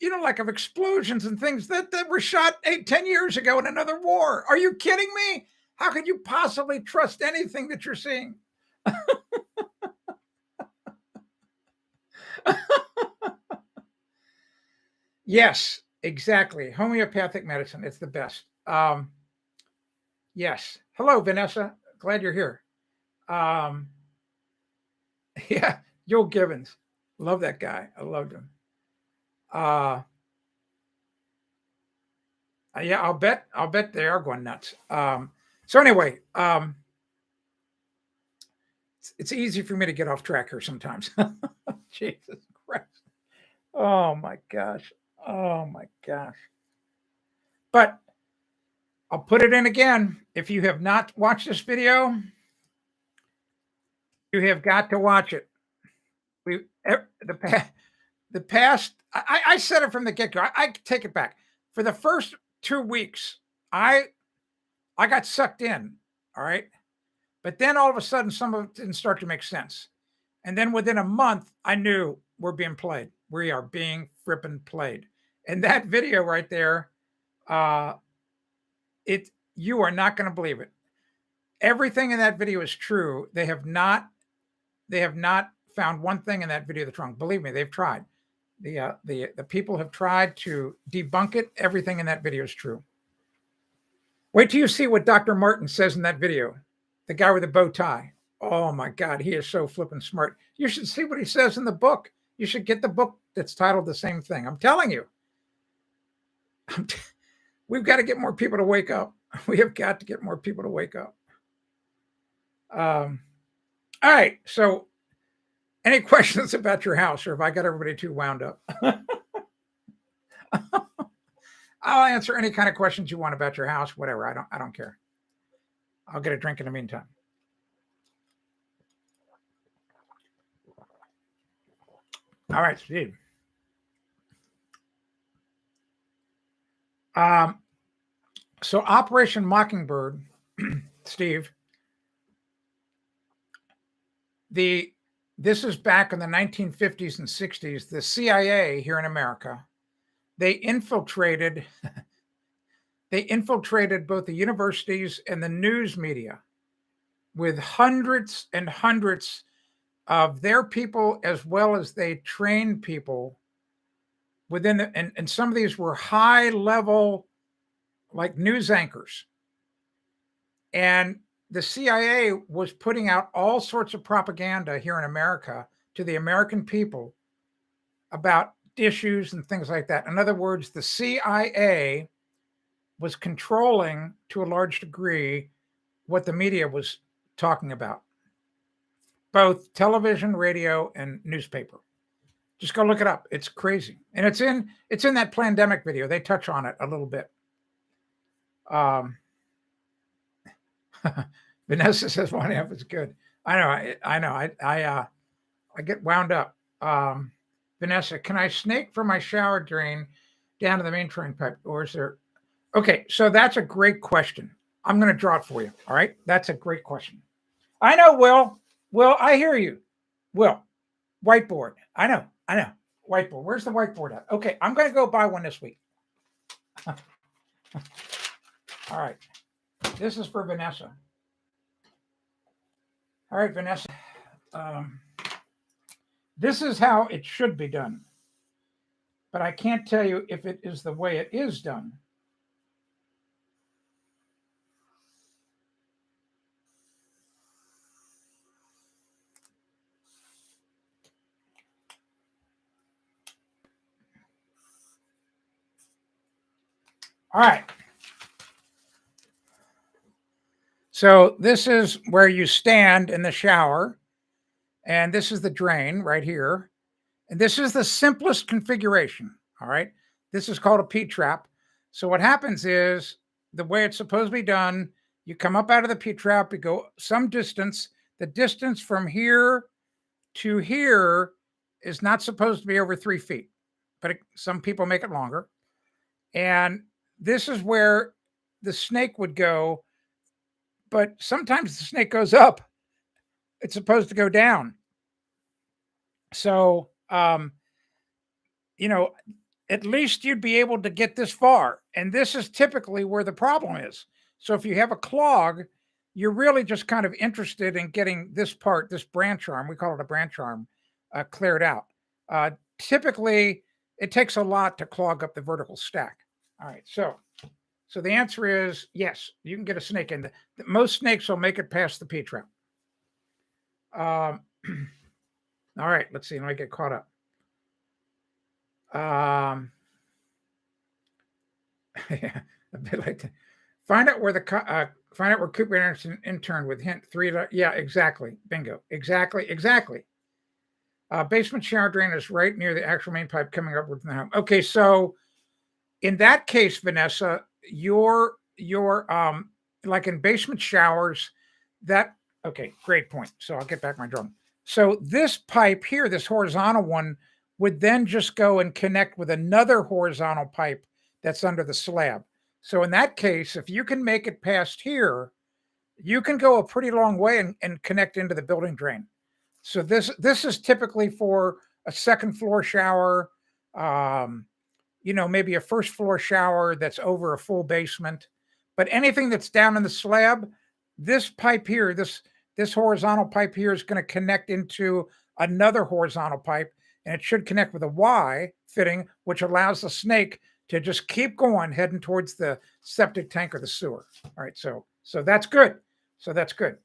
you know, like of explosions and things that were shot 10 years ago in another war. Are you kidding me? How could you possibly trust anything that you're seeing? Yes, exactly. Homeopathic medicine. It's the best. Yes. Hello, Vanessa. Glad you're here. Yeah, Joel Gibbons. Love that guy. I loved him. Yeah, I'll bet they are going nuts. So anyway, it's easy for me to get off track here sometimes. Jesus Christ. Oh my gosh. Oh my gosh. But I'll put it in again. If you have not watched this video, you have got to watch it. The past, I said it from the get-go. I take it back. For the first 2 weeks, I got sucked in. All right. But then all of a sudden, some of it didn't start to make sense. And then within a month, I knew we're being played. We are being frippin' played. And that video right there, you are not going to believe it. Everything in that video is true. They have not found one thing in that video that's wrong. Believe me, they've tried. The people have tried to debunk it. Everything in that video is true. Wait till you see what Dr. Martin says in that video. The guy with the bow tie. Oh my God, he is so flippin' smart. You should see what he says in the book. You should get the book that's titled the same thing. I'm telling you. We've got to get more people to wake up. We have got to get more people to wake up. All right. So any questions about your house, or if I got everybody too wound up? I'll answer any kind of questions you want about your house, whatever. I don't care. I'll get a drink in the meantime. All right, Steve. So Operation Mockingbird, Steve, this is back in the 1950s and 60s. The CIA here in America, they infiltrated both the universities and the news media with hundreds and hundreds of their people, as well as they trained people within and some of these were high level, like news anchors. And the CIA was putting out all sorts of propaganda here in America to the American people about issues and things like that. In other words, the CIA was controlling to a large degree what the media was talking about, both television, radio, and newspaper. Just go look it up. It's crazy. And it's in that pandemic video. They touch on it a little bit. Vanessa says 1.5 is good. I know. I get wound up. Vanessa, can I snake from my shower drain down to the main drain pipe, or is there? Okay, so that's a great question. I'm going to draw it for you. All right, that's a great question. I know, Will. Will, I hear you. Will, whiteboard. I know. Whiteboard. Where's the whiteboard at? Okay, I'm going to go buy one this week. All right. This is for Vanessa. All right, Vanessa. This is how it should be done. But I can't tell you if it is the way it is done. All right. So this is where you stand in the shower, and this is the drain right here. And this is the simplest configuration. All right. This is called a P-trap. So what happens is the way it's supposed to be done, you come up out of the P-trap, you go some distance. The distance from here to here is not supposed to be over 3 feet, but some people make it longer. And this is where the snake would go, but sometimes the snake goes up. It's supposed to go down. So, you know, at least you'd be able to get this far. And this is typically where the problem is. So if you have a clog, you're really just kind of interested in getting this part, this branch arm, we call it a branch arm, cleared out. Typically, it takes a lot to clog up the vertical stack. All right, so the answer is yes, you can get a snake in. Most snakes will make it past the P-trap. All right, let's see. Let me get caught up. Yeah, a bit like that. Find out where Cooper Anderson interned with hint 3. Yeah, exactly. Bingo. Exactly. Basement shower drain is right near the actual main pipe coming up from the home. Okay, so in that case, Vanessa, you're like in basement showers, okay, great point. So I'll get back my drum. So this pipe here, this horizontal one, would then just go and connect with another horizontal pipe that's under the slab. So in that case, if you can make it past here, you can go a pretty long way and connect into the building drain. So this is typically for a second floor shower, maybe a first floor shower that's over a full basement. But anything that's down in the slab, this pipe here, this horizontal pipe here is going to connect into another horizontal pipe, and it should connect with a Y fitting, which allows the snake to just keep going, heading towards the septic tank or the sewer. All right, so that's good. So that's good.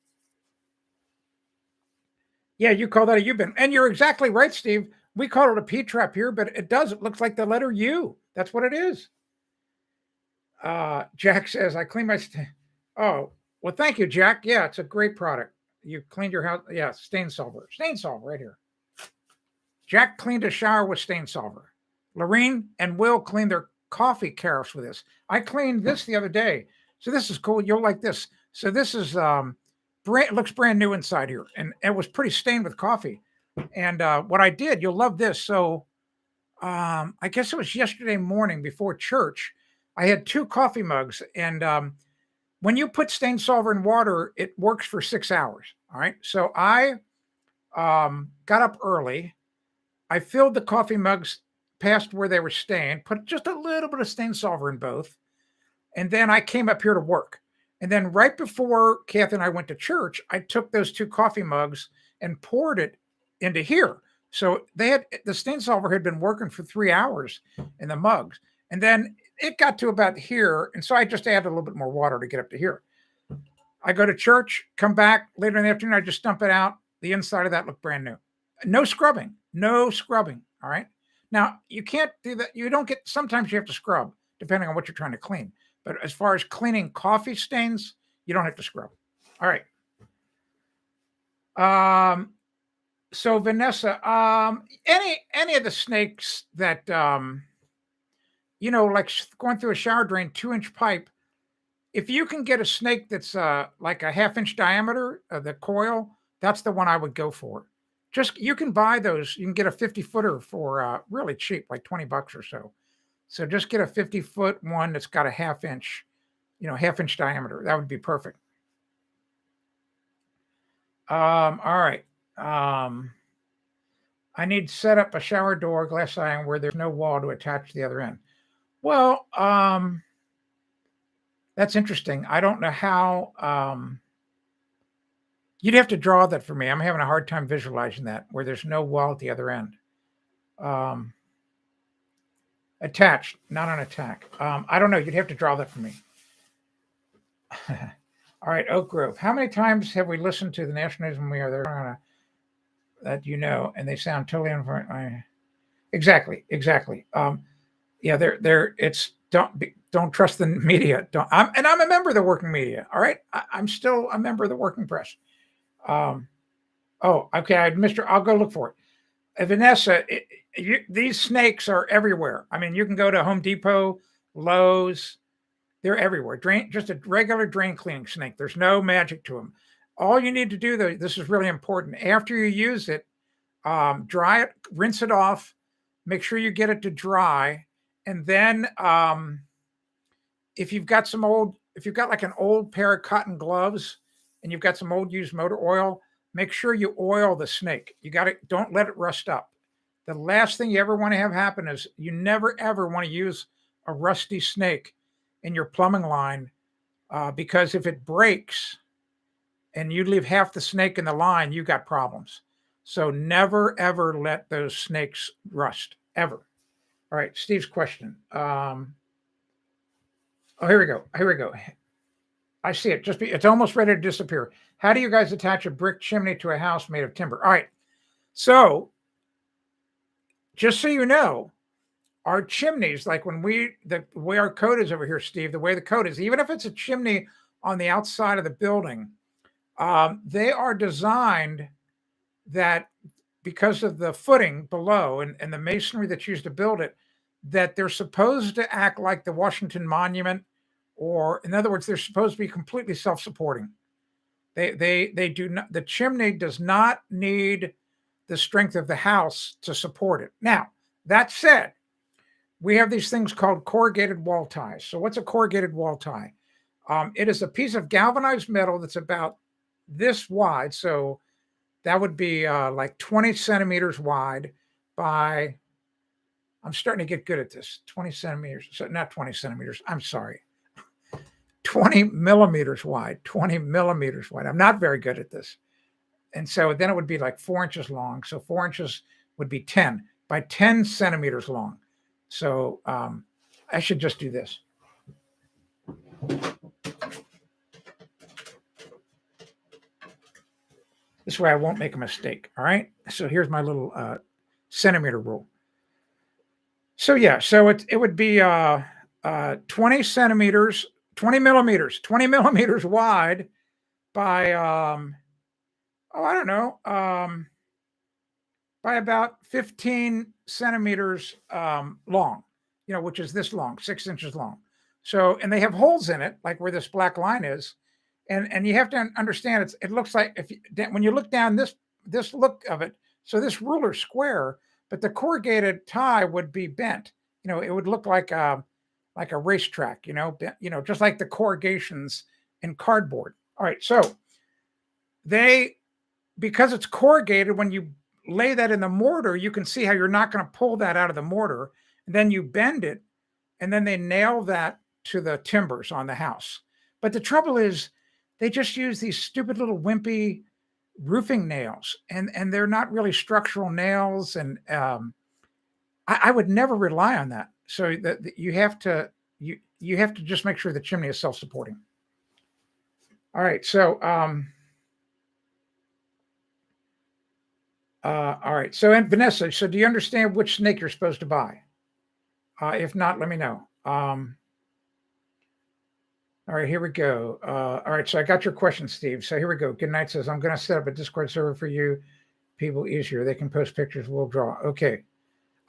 Yeah, you call that a U-bend. And you're exactly right, Steve. We call it a P-trap here, but it looks like the letter U. That's what it is. Jack says, I clean my Oh, well, thank you, Jack. Yeah, it's a great product. You cleaned your house. Yeah, stain solver. Stain solver right here. Jack cleaned a shower with stain solver. Lorene and Will cleaned their coffee carafes with this. I cleaned this the other day. So this is cool. You'll like this. So this is it looks brand new inside here, and it was pretty stained with coffee. And what I did, you'll love this. So I guess it was yesterday morning before church. I had 2 coffee mugs, and when you put stain solver in water, it works for 6 hours. All right. So I got up early. I filled the coffee mugs past where they were stained, put just a little bit of stain solver in both, and then I came up here to work. And then right before Kathy and I went to church, I took those 2 coffee mugs and poured it into here. So the stain solver had been working for 3 hours in the mugs. And then it got to about here. And so I just added a little bit more water to get up to here. I go to church, come back later in the afternoon, I just dump it out. The inside of that looked brand new. No scrubbing. All right. Now, you can't do that. Sometimes you have to scrub depending on what you're trying to clean. But as far as cleaning coffee stains, you don't have to scrub. All right. So Vanessa, any of the snakes that, like going through a shower drain, 2-inch pipe, if you can get a snake that's like a 1/2-inch diameter of the coil, that's the one I would go for. You can buy those. You can get a 50-footer for really cheap, like $20 or so. So just get a 50-foot one that's got a 1/2-inch, 1/2-inch diameter. That would be perfect. All right. I need to set up a shower door, glass iron, where there's no wall to attach to the other end. Well, that's interesting. I don't know how. You'd have to draw that for me. I'm having a hard time visualizing that, where there's no wall at the other end. Attached, not an attack. I don't know. You'd have to draw that for me. All right, Oak Grove. How many times have we listened to the National News when we are there? That and they sound totally unfair. Exactly. Yeah, it's don't trust the media. I'm a member of the working media. All right, I'm still a member of the working press. Oh, okay, I'll go look for it. Vanessa, these snakes are everywhere. I mean, you can go to Home Depot, Lowe's, they're everywhere. Just a regular drain cleaning snake. There's no magic to them. All you need to do, though, this is really important. After you use it, dry it, rinse it off, make sure you get it to dry, and then if you've got like an old pair of cotton gloves and you've got some old used motor oil, make sure you oil the snake. Don't let it rust up. The last thing you ever want to have happen is you never ever want to use a rusty snake in your plumbing line, because if it breaks and you leave half the snake in the line, you got problems. So never ever let those snakes rust, ever. All right, Steve's question. Oh, here we go. I see it. It's almost ready to disappear. How do you guys attach a brick chimney to a house made of timber? All right. So just so you know, our chimneys, like the way our code is over here, Steve, the way the code is, even if it's a chimney on the outside of the building, they are designed that because of the footing below and the masonry that's used to build it, that they're supposed to act like the Washington Monument, or in other words, they're supposed to be completely self-supporting. They do not. The chimney does not need the strength of the house to support it. Now, that said, we have these things called corrugated wall ties. So what's a corrugated wall tie? It is a piece of galvanized metal that's about this wide. So that would be like 20 centimeters wide by, I'm starting to get good at this, 20 centimeters. So not 20 centimeters. I'm sorry. 20 millimeters wide. I'm not very good at this. And so then it would be like 4 inches long. So 4 inches would be 10 by 10 centimeters long. So I should just do this. This way I won't make a mistake. All right. So here's my little centimeter rule. So yeah, so it would be 20 centimeters, 20 millimeters wide by I don't know, by about 15 centimeters long, which is this long, 6 inches long. So, and they have holes in it, like where this black line is. And you have to understand, it looks like when you look down this look of it, so this ruler's square, but the corrugated tie would be bent. It would look like a racetrack, just like the corrugations in cardboard. All right, so because it's corrugated, when you lay that in the mortar, you can see how you're not going to pull that out of the mortar. And then you bend it, and then they nail that to the timbers on the house. But the trouble is, they just use these stupid little wimpy roofing nails, and they're not really structural nails. And I would never rely on that. So that you have to just make sure the chimney is self-supporting. All right, so all right. So, and Vanessa, so do you understand which snake you're supposed to buy? If not, let me know. All right, here we go. All right, so I got your question, Steve. So here we go. Good night says, I'm going to set up a Discord server for you. People easier. They can post pictures. We'll draw. Okay.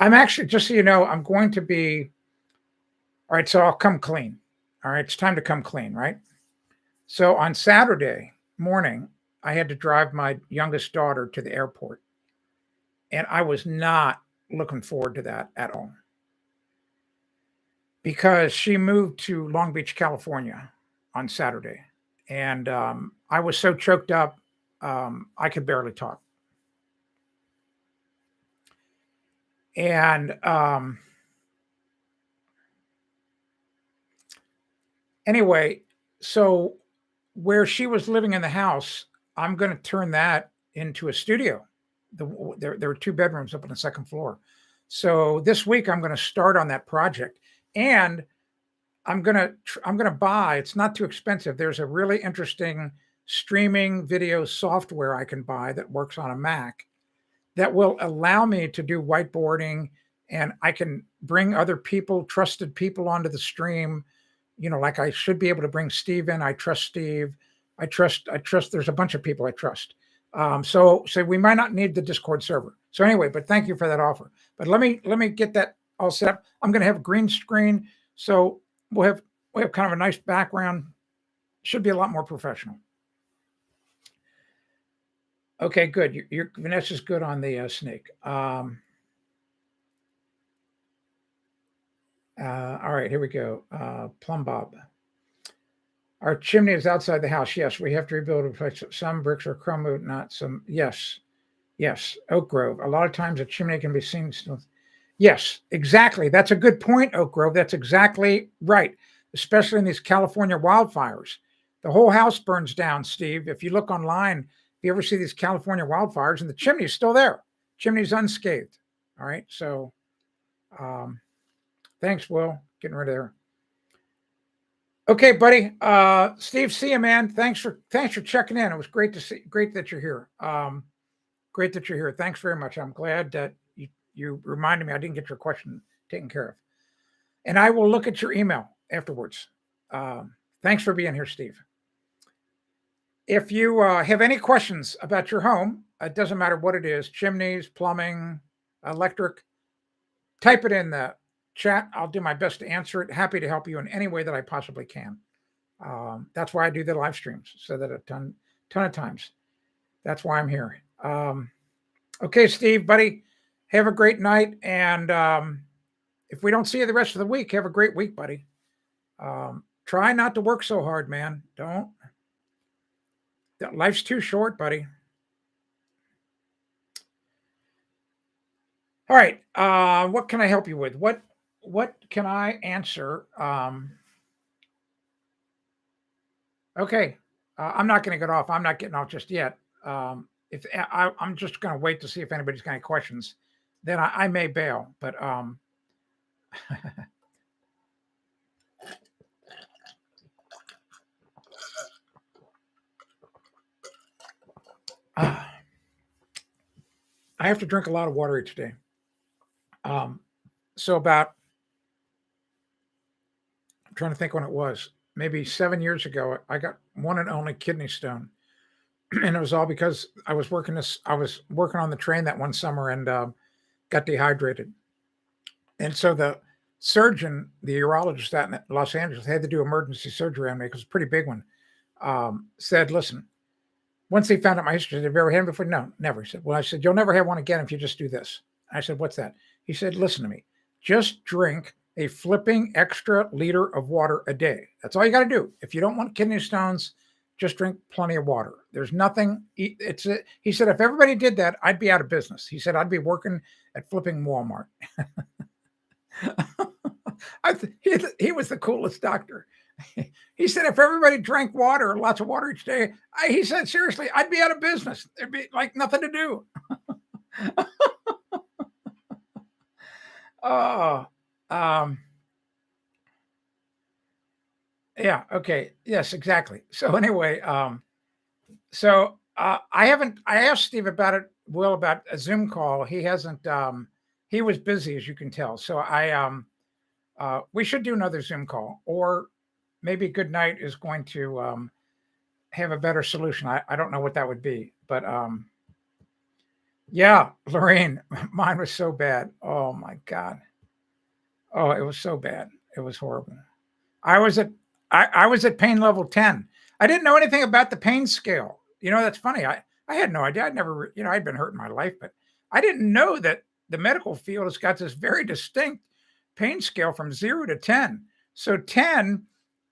I'm actually, just so you know, I'm going to be, all right, so I'll come clean. All right, it's time to come clean, right? So on Saturday morning, I had to drive my youngest daughter to the airport. And I was not looking forward to that at all, because she moved to Long Beach, California on Saturday. And I was so choked up, I could barely talk. And anyway, so where she was living in the house, I'm going to turn that into a studio. There were 2 bedrooms up on the second floor. So this week I'm going to start on that project, and I'm going to buy, it's not too expensive. There's a really interesting streaming video software I can buy that works on a Mac that will allow me to do whiteboarding, and I can bring other people, trusted people, onto the stream. Like I should be able to bring Steve in. I trust Steve. I trust, there's a bunch of people I trust. So we might not need the Discord server. So anyway, but thank you for that offer. But let me get that all set up. I'm going to have a green screen, so we'll have kind of a nice background. Should be a lot more professional. Okay, good. Your Vanessa's good on the snake. All right, here we go. Plum Bob. Our chimney is outside the house. Yes, we have to rebuild it. Some bricks are crumbled, not some. Yes, yes. Oak Grove. A lot of times a chimney can be seen. Yes, exactly. That's a good point, Oak Grove. That's exactly right, especially in these California wildfires. The whole house burns down, Steve. If you look online, if you ever see these California wildfires, and the chimney's still there, chimney's unscathed. All right, so thanks, Will. Getting rid of there. Okay, buddy. Steve, see you, man. Thanks for checking in. It was great to see. Great that you're here. Great that you're here. Thanks very much. I'm glad that you reminded me I didn't get your question taken care of. And I will look at your email afterwards. Thanks for being here, Steve. If you have any questions about your home, it doesn't matter what it is, chimneys, plumbing, electric, type it in the chat. I'll do my best to answer it. Happy to help you in any way that I possibly can. That's why I do the live streams, so that a ton of times. That's why I'm here. Okay, Steve, buddy, have a great night. And if we don't see you the rest of the week, have a great week, buddy. Try not to work so hard, man. Don't. Life's too short, buddy. All right. What can I help you with? What can I answer? Okay. I'm not going to get off. I'm not getting off just yet. I'm just going to wait to see if anybody's got any questions. Then I may bail. But I have to drink a lot of water each day. So I'm trying to think when it was, maybe 7 years ago, I got one and only kidney stone. And it was all because I was working on the train that one summer and got dehydrated. And so the surgeon, the urologist out in Los Angeles, had to do emergency surgery on me because it's a pretty big one. Said, listen, once they found out my history, have you ever had it before? No, never. He said, well, I said, you'll never have one again if you just do this. I said, what's that? He said, listen to me. Just drink a flipping extra liter of water a day. That's all you got to do. If you don't want kidney stones, just drink plenty of water. There's nothing. He said, if everybody did that, I'd be out of business. He said, I'd be working at flipping Walmart. He was the coolest doctor. He said, if everybody drank water, lots of water each day, he said, seriously, I'd be out of business. There'd be like nothing to do. Oh, yeah. Okay. Yes, exactly. So anyway, I asked Steve about it, Will, about a Zoom call. He hasn't, he was busy, as you can tell. So we should do another Zoom call, or maybe Good Night is going to have a better solution. I don't know what that would be, but yeah, Lorraine, mine was so bad. Oh my God. Oh, it was so bad. It was horrible. I was at pain level 10. I didn't know anything about the pain scale. That's funny. I had no idea. I'd never, I'd been hurt in my life, but I didn't know that the medical field has got this very distinct pain scale from 0 to 10. So 10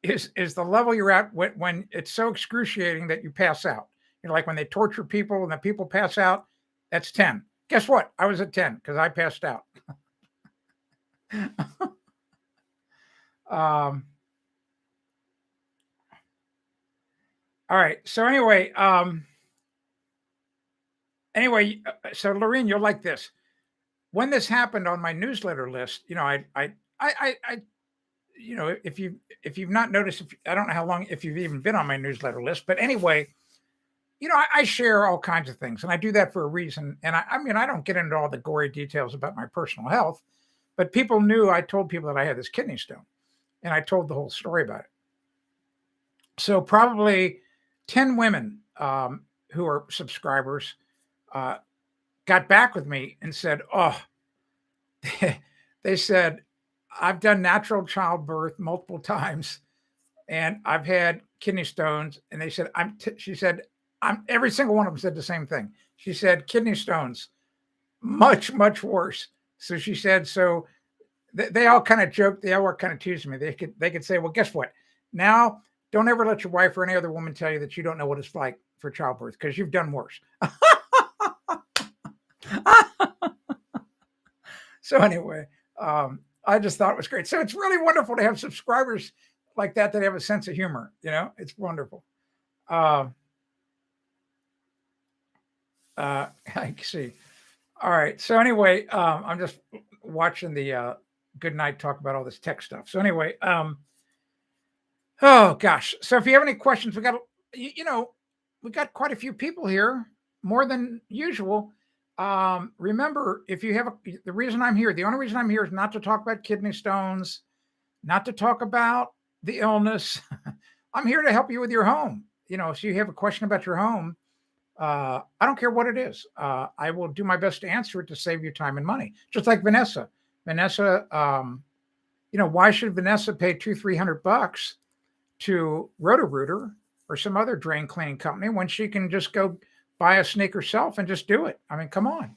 is the level you're at when it's so excruciating that you pass out. Like when they torture people and the people pass out, that's 10. Guess what? I was at 10 because I passed out. All right. So anyway, so Lorraine, you'll like this. When this happened on my newsletter list, if you've not noticed, I don't know how long, if you've even been on my newsletter list, but anyway, I share all kinds of things, and I do that for a reason. And I don't get into all the gory details about my personal health, but people knew I told people that I had this kidney stone, and I told the whole story about it. So probably 10 women who are subscribers got back with me and said, "Oh," they said, "I've done natural childbirth multiple times, and I've had kidney stones." And they said, she said, "I'm." Every single one of them said the same thing. She said, "Kidney stones, much, much worse." So she said, so they all kind of joked. They all were kind of teasing me. They could say, "Well, guess what? Now, don't ever let your wife or any other woman tell you that you don't know what it's like for childbirth because you've done worse." So anyway, I just thought it was great. So it's really wonderful to have subscribers like that have a sense of humor. It's wonderful. I see. All right. So anyway, I'm just watching the Good Night talk about all this tech stuff. So anyway, oh gosh. So if you have any questions, we got quite a few people here, more than usual. Remember, if you have the reason I'm here, the only reason I'm here is not to talk about kidney stones, not to talk about the illness. I'm here to help you with your home. If you have a question about your home, I don't care what it is. I will do my best to answer it to save you time and money. Just like Vanessa. Vanessa, why should Vanessa pay $200-300 to Roto-Rooter or some other drain cleaning company when she can just go buy a snake herself and just do it? I mean, come on.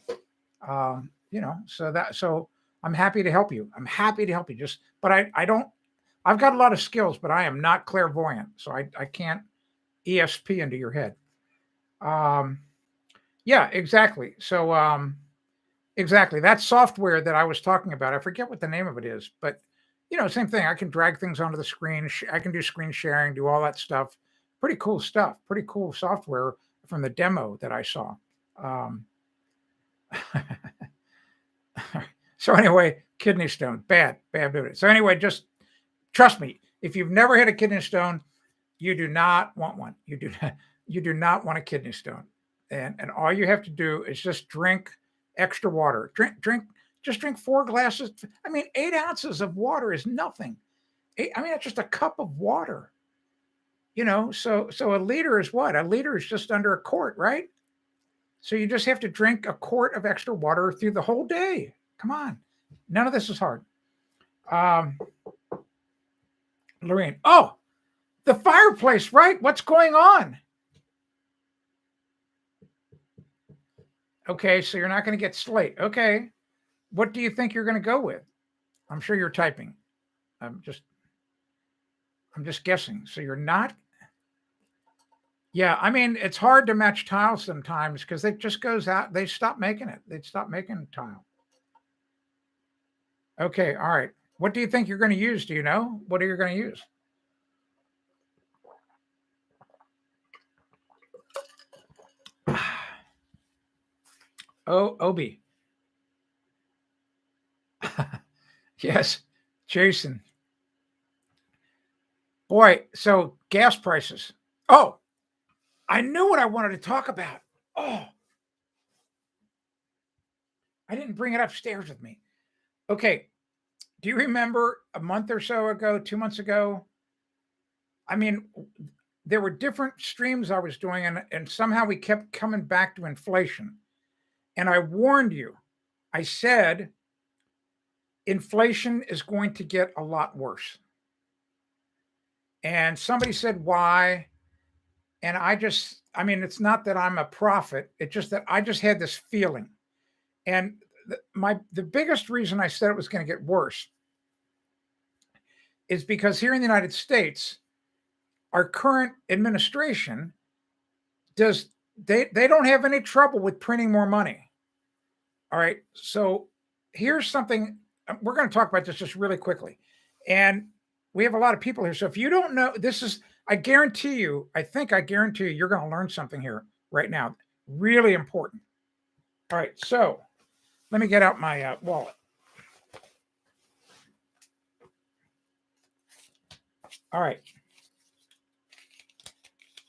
So I'm happy to help you. I'm happy to help you. But I've got a lot of skills, but I am not clairvoyant. So I can't ESP into your head. Yeah, exactly. So, exactly. That software that I was talking about, I forget what the name of it is, but same thing. I can drag things onto the screen. I can do screen sharing, do all that stuff. Pretty cool stuff. Pretty cool software from the demo that I saw. So anyway, kidney stone, bad doing it. So anyway, just trust me. If you've never had a kidney stone, you do not want one. You do not want a kidney stone. And all you have to do is just drink extra water. Just drink 4 glasses. I mean, 8 ounces of water is nothing. That's just a cup of water. So a liter is what? A liter is just under a quart, right? So you just have to drink a quart of extra water through the whole day. Come on. None of this is hard. Lorraine. Oh, the fireplace, right? What's going on? Okay, so you're not going to get slate. Okay. What do you think you're going to go with? I'm sure you're typing. I'm just guessing. So you're not. Yeah, it's hard to match tile sometimes because it just goes out. They stop making it. They stop making tile. Okay, all right. What do you think you're going to use? Do you know? What are you going to use? Oh, Obi. Yes, Jason. Boy, so gas prices. Oh, I knew what I wanted to talk about. Oh, I didn't bring it upstairs with me. Okay. Do you remember a month or so ago, 2 months ago? There were different streams I was doing, and somehow we kept coming back to inflation. And I warned you. I said, inflation is going to get a lot worse. And somebody said, why? And it's not that I'm a prophet. It's just that I just had this feeling. And the biggest reason I said it was going to get worse is because here in the United States, our current administration they don't have any trouble with printing more money. All right. So here's something we're going to talk about this just really quickly. And we have a lot of people here. So if you don't know, I guarantee you, you're going to learn something here right now. Really important. All right. So let me get out my wallet. All right.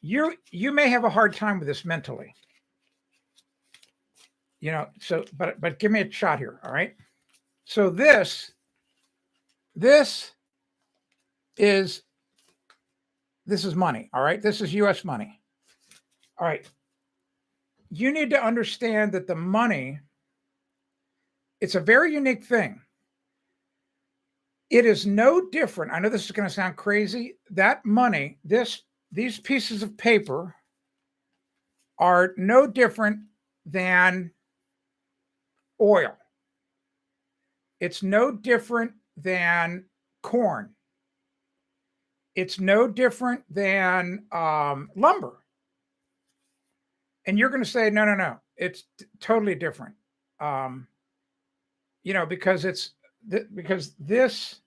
You may have a hard time with this mentally. But give me a shot here. All right. So this is money. All right. This is US money. All right. you need to understand that the money, it's a very unique thing. It is no different. I know this is going to sound crazy. That money, these pieces of paper are no different than oil. It's no different than corn. It's no different than lumber. And you're going to say, no, it's totally different. Because because this,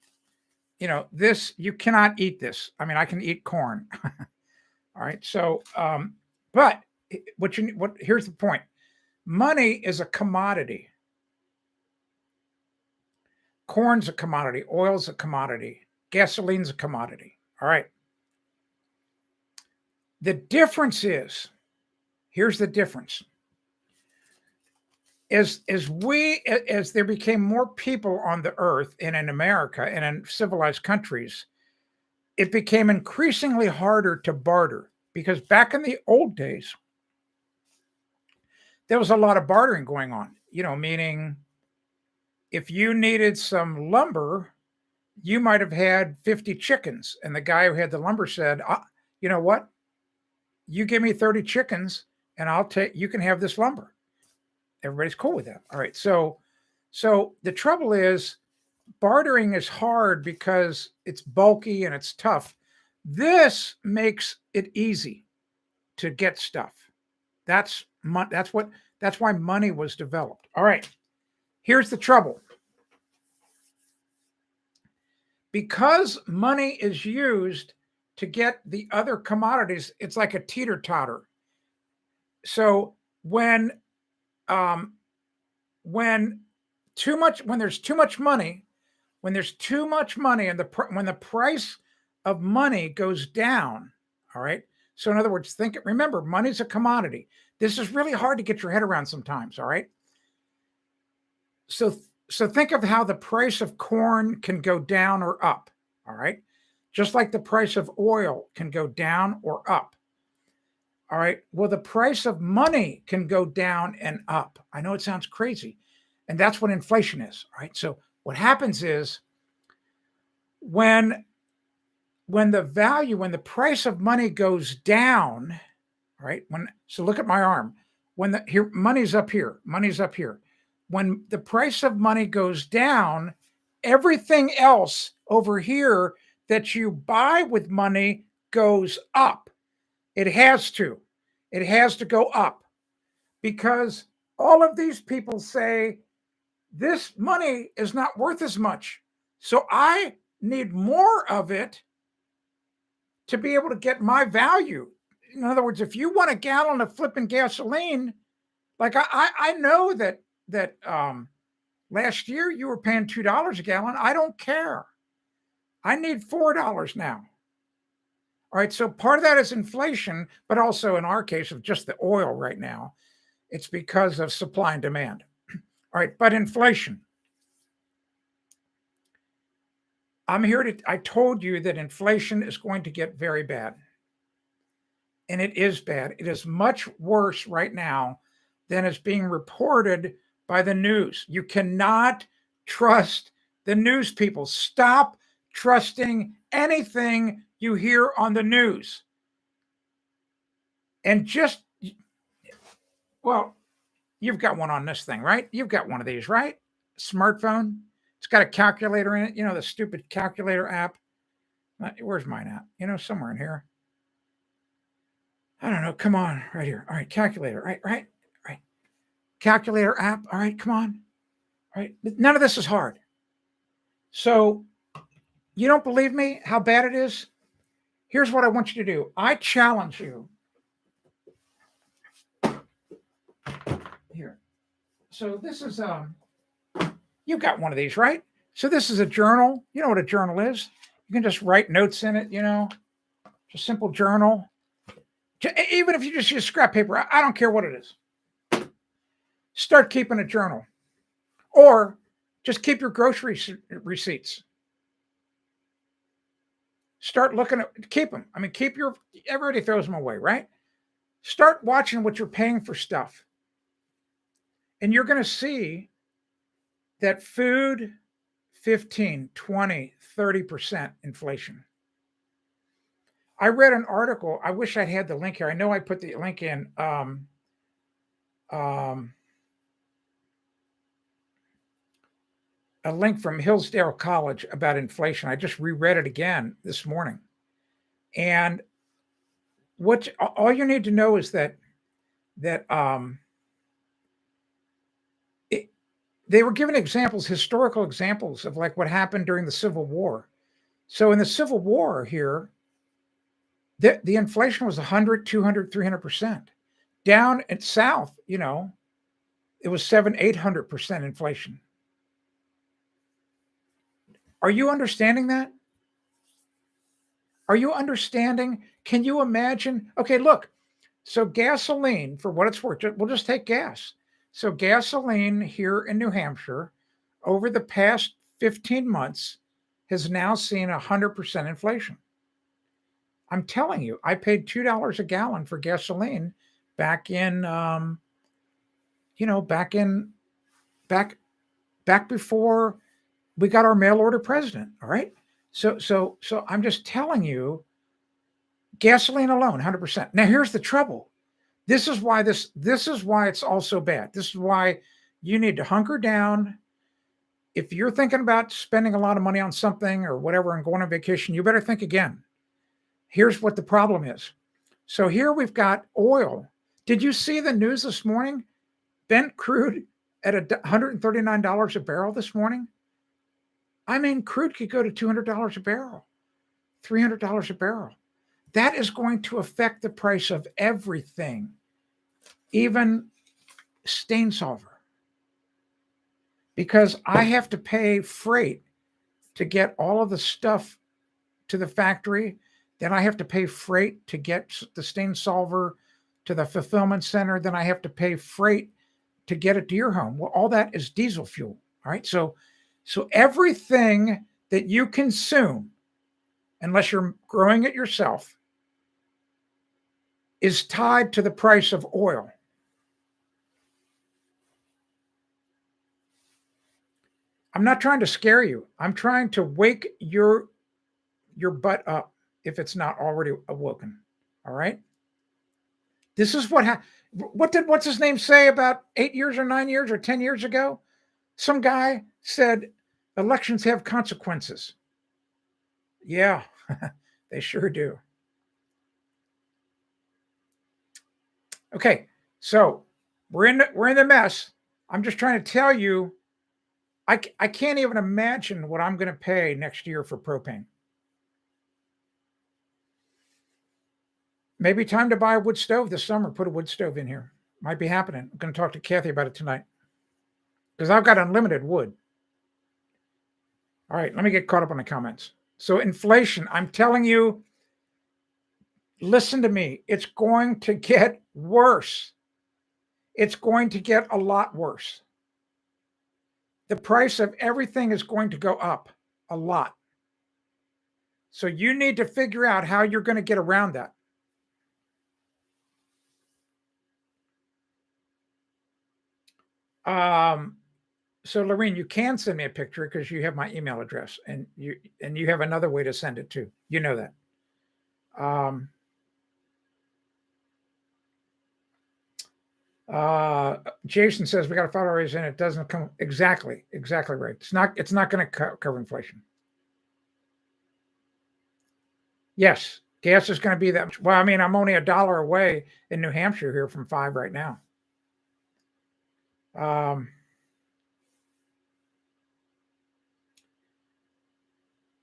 this, you cannot eat this. I mean, I can eat corn. All right. So, but here's the point. Money is a commodity. Corn's a commodity. Oil's a commodity. Gasoline's a commodity. All right. The difference is, here's the difference. As there became more people on the earth and in America and in civilized countries, it became increasingly harder to barter, because back in the old days, there was a lot of bartering going on, meaning if you needed some lumber, you might have had 50 chickens. And the guy who had the lumber said, you know what? You give me 30 chickens and you can have this lumber. Everybody's cool with that. All right. So the trouble is, bartering is hard because it's bulky and it's tough. This makes it easy to get stuff. That's why money was developed. All right. Here's the trouble. Because money is used to get the other commodities, it's like a teeter-totter. So when there's too much money, and when the price of money goes down, all right. So in other words, remember, money's a commodity. This is really hard to get your head around sometimes, all right? So think of how the price of corn can go down or up, all right? Just like the price of oil can go down or up. All right. Well, the price of money can go down and up. I know it sounds crazy. And that's what inflation is. All right. So what happens is when the price of money goes down, all right. So look at my arm. Money's up here. When the price of money goes down, everything else over here that you buy with money goes up. It has to go up, because all of these people say this money is not worth as much. So I need more of it to be able to get my value. In other words, if you want a gallon of flipping gasoline, like I know that last year you were paying $2 a gallon. I don't care. I need $4 now. All right. So part of that is inflation, but also in our case of just the oil right now, it's because of supply and demand. All right. But inflation. I told you that inflation is going to get very bad. And it is bad. It is much worse right now than is being reported by the news. You cannot trust the news people. Stop trusting anything you hear on the news. And you've got one on this thing, right? You've got one of these, right? Smartphone. It's got a calculator in it. The stupid calculator app. Where's mine at? Somewhere in here. I don't know. Come on, right here. All right, calculator. Right. Calculator app. All right, come on. All right. None of this is hard. So you don't believe me how bad it is? Here's what I want you to do. I challenge you. Here. So this is you've got one of these, right? So this is a journal. You know what a journal is. You can just write notes in it, just simple journal. Even if you just use scrap paper, I don't care what it is. Start keeping a journal, or just keep your grocery receipts. Start keep them. Everybody throws them away, right? Start watching what you're paying for stuff. And you're going to see that food, 15, 20, 30% inflation. I read an article. I wish I'd had the link here. I know I put the link in. A link from Hillsdale College about inflation. I just reread it again this morning. And what all you need to know is that they were given examples, historical examples of like what happened during the Civil War. So in the Civil War here, the inflation was 100, 200, 300%. Down in South, it was 700, 800% inflation. Are you understanding that? Are you understanding? Can you imagine? Okay, look. So gasoline, for what it's worth, we'll just take gas. So gasoline here in New Hampshire over the past 15 months has now seen 100% inflation. I'm telling you, I paid $2 a gallon for gasoline back in, back before we got our mail order president. All right. So I'm just telling you, gasoline alone, 100%. Now here's the trouble. This is why it's all so bad. This is why you need to hunker down. If you're thinking about spending a lot of money on something or whatever and going on vacation, you better think again. Here's what the problem is. So here we've got oil. Did you see the news this morning? Brent crude at $139 a barrel this morning. I mean, crude could go to $200 a barrel, $300 a barrel. That is going to affect the price of everything, even stain solver, because I have to pay freight to get all of the stuff to the factory. Then I have to pay freight to get the stain solver to the fulfillment center. Then I have to pay freight to get it to your home. Well, all that is diesel fuel. All right. So everything that you consume, unless you're growing it yourself, is tied to the price of oil. I'm not trying to scare you. I'm trying to wake your butt up if it's not already awoken. All right. This is what's his name say about 8 years or 9 years or 10 years ago? Some guy said elections have consequences. Yeah, they sure do. Okay, so we're in the mess. I'm just trying to tell you, I can't even imagine what I'm going to pay next year for propane. Maybe time to buy a wood stove this summer. Put a wood stove in here. Might be happening. I'm going to talk to Kathy about it tonight because I've got unlimited wood. All right, let me get caught up on the comments. So inflation, I'm telling you, listen to me. It's going to get worse. It's going to get a lot worse. The price of everything is going to go up a lot. So you need to figure out how you're going to get around that. So Lorene, you can send me a picture because you have my email address, and you have another way to send it too. You know that. Jason says we got a $5 in. It doesn't come exactly right. It's not going to cover inflation. Yes, gas is going to be that much. Well, I mean, I'm only $1 away in New Hampshire here from 5 right now.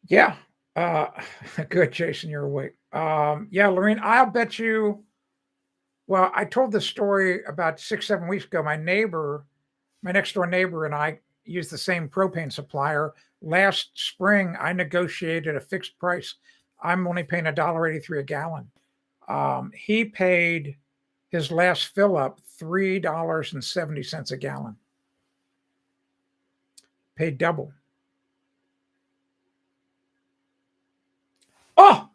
Yeah. Good, Jason, you're awake. Yeah, Lorene, I'll bet you. Well, I told this story about 6-7 weeks ago. My next door neighbor, and I used the same propane supplier. Last spring, I negotiated a fixed price. I'm only paying $1.83 a gallon. He paid his last fill up $3.70 a gallon. Paid double. Oh,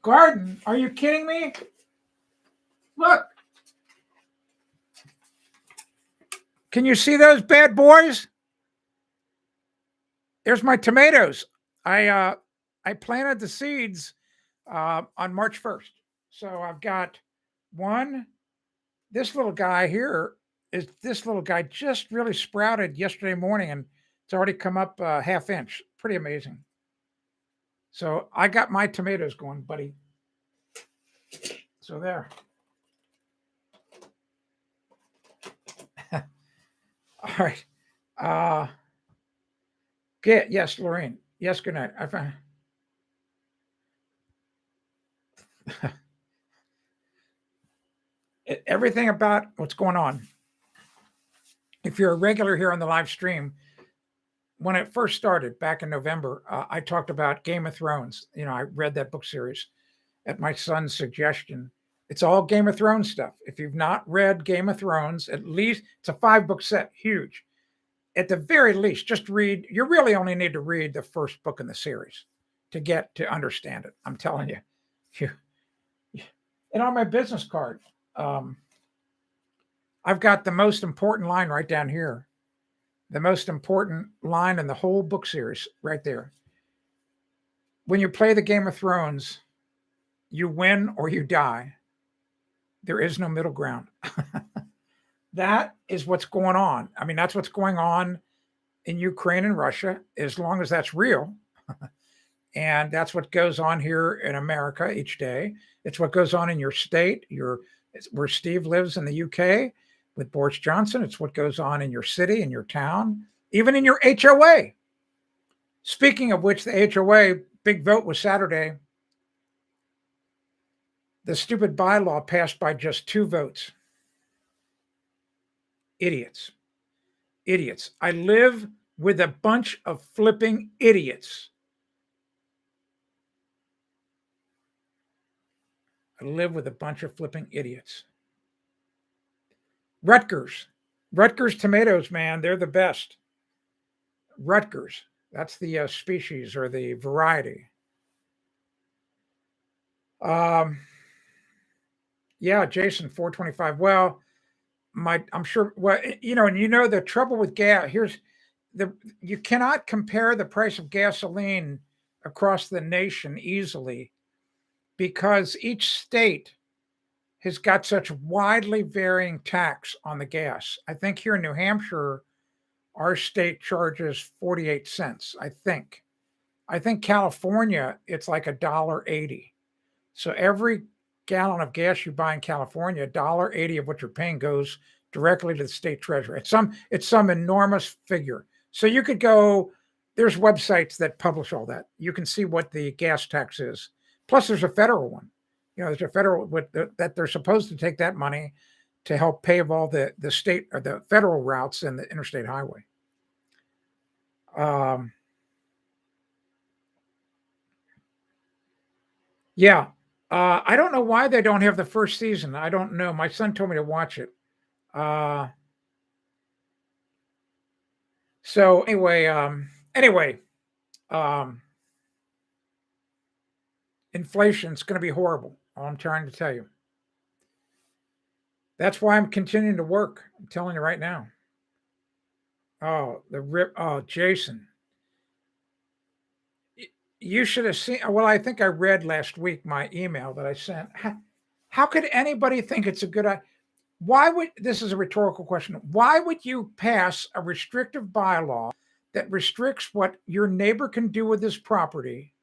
Garden? Are you kidding me? Look. Can you see those bad boys? There's my tomatoes. I planted the seeds on March 1st. So I've got one. This little guy here is this little guy just really sprouted yesterday morning, and it's already come up a half inch. Pretty amazing. So I got my tomatoes going, buddy. So there. All right. Yes, Lorraine. Yes, good night. I found everything about what's going on. If you're a regular here on the live stream, when it first started back in November, I talked about Game of Thrones. You know, I read that book series at my son's suggestion. It's all Game of Thrones stuff. If you've not read Game of Thrones, at least it's a 5-book set, huge. At the very least, just read. You really only need to read the first book in the series to understand it. I'm telling you. And on my business card, I've got the most important line right down here. The most important line in the whole book series right there. When you play the Game of Thrones, you win or you die. There is no middle ground. That is what's going on. I mean, that's what's going on in Ukraine and Russia, as long as that's real. And that's what goes on here in America each day. It's what goes on in your state, where Steve lives in the UK with Boris Johnson. It's what goes on in your city, in your town, even in your HOA. Speaking of which, the HOA big vote was Saturday. The stupid bylaw passed by just 2 votes. Idiots. Idiots. I live with a bunch of flipping idiots. I live with a bunch of flipping idiots. Rutgers tomatoes, man, they're the best. Rutgers, that's the species or the variety. Yeah, Jason, 425. Well, I'm sure. Well, and the trouble with gas. You cannot compare the price of gasoline across the nation easily because each state has got such widely varying tax on the gas. I think here in New Hampshire, our state charges 48 cents, I think. I think California, it's like $1.80. So every gallon of gas you buy in California, $1.80 of what you're paying goes directly to the state treasury. It's some enormous figure. So you could go, there's websites that publish all that. You can see what the gas tax is. Plus there's a federal one. There's a federal that they're supposed to take that money to help pave all the state or the federal routes and the interstate highway. Yeah. I don't know why they don't have the first season. I don't know. My son told me to watch it. So anyway, inflation's going to be horrible. All I'm trying to tell you. That's why I'm continuing to work. I'm telling you right now. Jason. You should have seen. Well, I think I read last week my email that I sent. How could anybody think it's a good idea? This is a rhetorical question. Why would you pass a restrictive bylaw that restricts what your neighbor can do with his property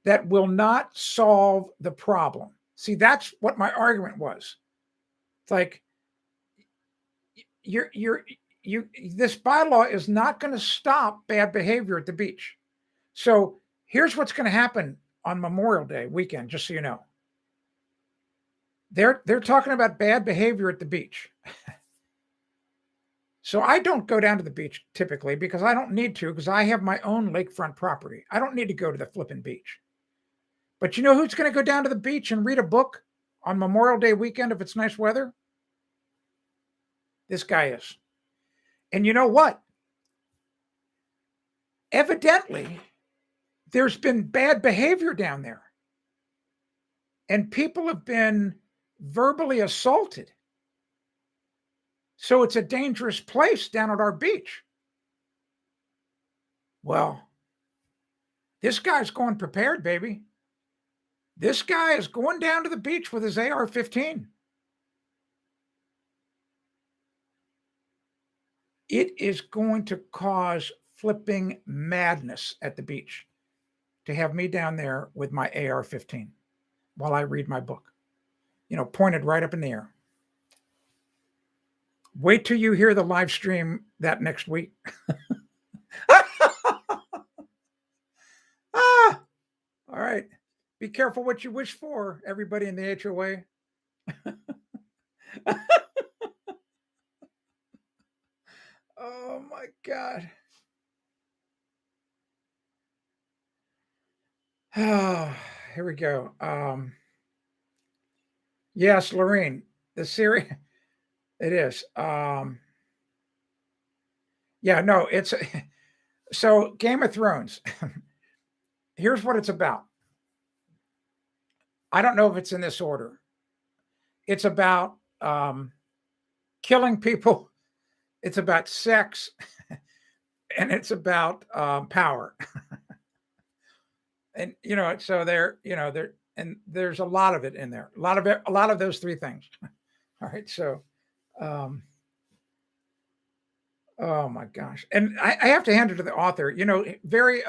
that will not solve the problem? See, that's what my argument was. It's like this bylaw is not going to stop bad behavior at the beach. So here's what's going to happen on Memorial Day weekend, just so you know. They're talking about bad behavior at the beach. So I don't go down to the beach typically because I don't need to, because I have my own lakefront property. I don't need to go to the flipping beach. But you know who's going to go down to the beach and read a book on Memorial Day weekend if it's nice weather? This guy is. And you know what? Evidently, there's been bad behavior down there. and people have been verbally assaulted. So it's a dangerous place down at our beach. Well, this guy's going prepared, baby. This guy is going down to the beach with his AR-15. It is going to cause flipping madness at the beach to have me down there with my AR-15 while I read my book, pointed right up in the air. Wait till you hear the live stream that next week. All right. Be careful what you wish for, everybody in the HOA. Oh my God. Oh, here we go. Yes, Lorene, the series, it is. Yeah, no, it's so Game of Thrones. Here's what it's about. I don't know if it's in this order. It's about killing people. It's about sex, and it's about power. And so and there's a lot of it in there. A lot of those three things. All right, so oh my gosh. And I have to hand it to the author, very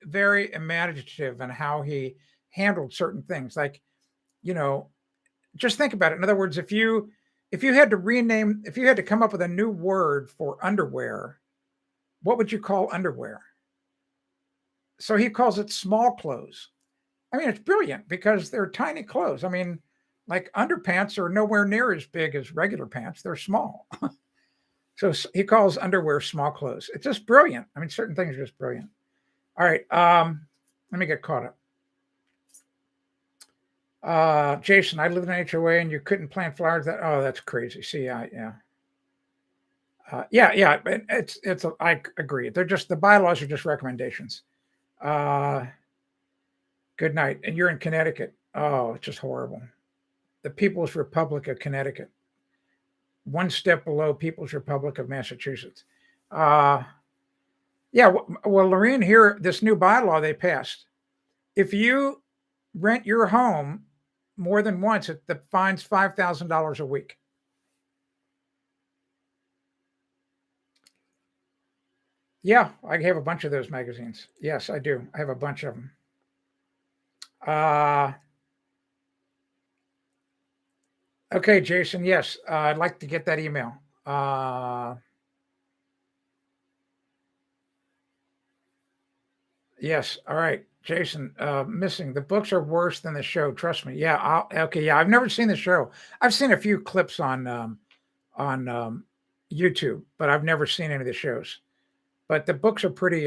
very imaginative in how he handled certain things. Like, just think about it. In other words, if you had to come up with a new word for underwear, what would you call underwear? So he calls it small clothes. I mean, it's brilliant because they're tiny clothes. I mean, like underpants are nowhere near as big as regular pants. They're small. So he calls underwear small clothes. It's just brilliant. I mean, certain things are just brilliant. All right. Let me get caught up. Jason, I live in an HOA and you couldn't plant flowers. That's crazy. See, yeah. Yeah. I agree. They're just, the bylaws are just recommendations. Good night. And you're in Connecticut. Oh, it's just horrible. The People's Republic of Connecticut. One step below People's Republic of Massachusetts. Yeah. Well, Lorene, here, this new bylaw they passed. If you rent your home more than once, the fine's $5,000 a week. Yeah, I have a bunch of those magazines. Yes, I do. I have a bunch of them. Okay, Jason. Yes, I'd like to get that email. Yes. All right, Jason. Missing. The books are worse than the show. Trust me. Yeah. Okay. Yeah. I've never seen the show. I've seen a few clips on YouTube, but I've never seen any of the shows. But the books are pretty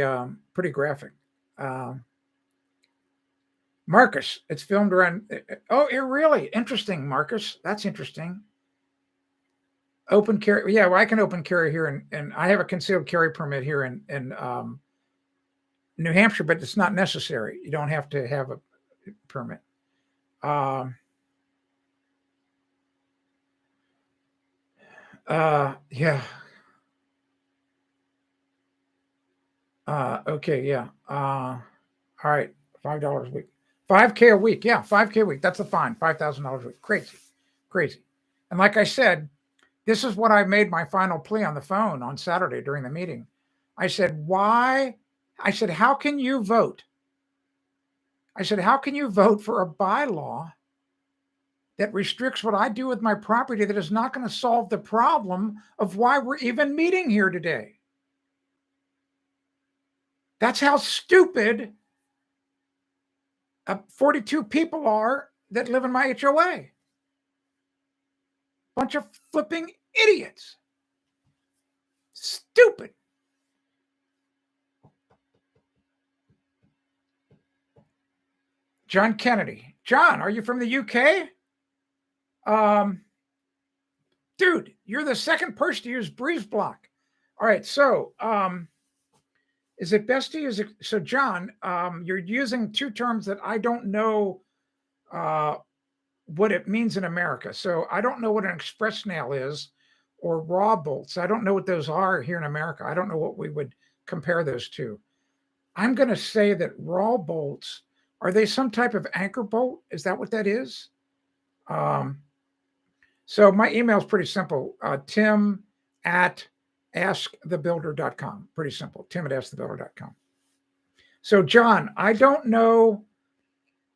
graphic. Marcus, it's filmed around. Oh, it really interesting, Marcus. That's interesting. Open carry. Yeah, well, I can open carry here, and I have a concealed carry permit here in New Hampshire, but it's not necessary. You don't have to have a permit. Yeah. Okay. Yeah. All right. $5 a week. 5K a week. Yeah. 5K a week. That's a fine. $5,000 a week. Crazy. And like I said, this is what I made my final plea on the phone on Saturday during the meeting. I said, why? I said, how can you vote? I said, how can you vote for a bylaw that restricts what I do with my property that is not going to solve the problem of why we're even meeting here today? That's how stupid 42 people are that live in my HOA. Bunch of flipping idiots. Stupid. John Kennedy. John, are you from the UK? Dude, you're the second person to use Breeze Block. All right, so is it best to use it? So, John, you're using two terms that I don't know what it means in America. So I don't know what an express nail is or raw bolts. I don't know what those are here in America. I don't know what we would compare those to. I'm going to say that raw bolts, are they some type of anchor bolt? Is that what that is? So my email is pretty simple. Tim at askthebuilder.com. Pretty simple. Tim at askthebuilder.com. So John, I don't know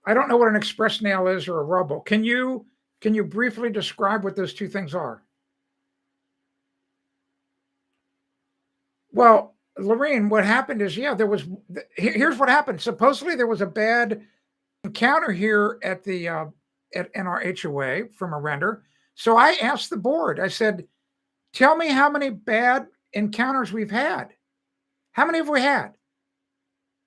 what an express nail is or a raw bolt. Can you briefly describe what those two things are? Well, Lorene, what happened is, here's what happened. Supposedly there was a bad encounter here at the in our HOA from a renter. So I asked the board, I said, tell me how many bad encounters we've had. How many have we had?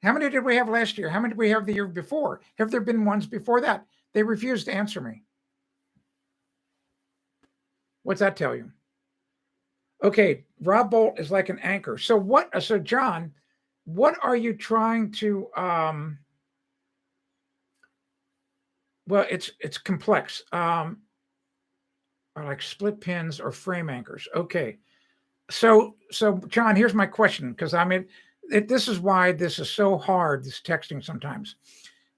How many did we have last year? How many did we have the year before? Have there been ones before that? They refused to answer me. What's that tell you? Okay, raw bolt is like an anchor. So John, what are you trying to well, it's complex. Like split pins or frame anchors. Okay. So John, here's my question, because I mean, this is why this is so hard, this texting sometimes.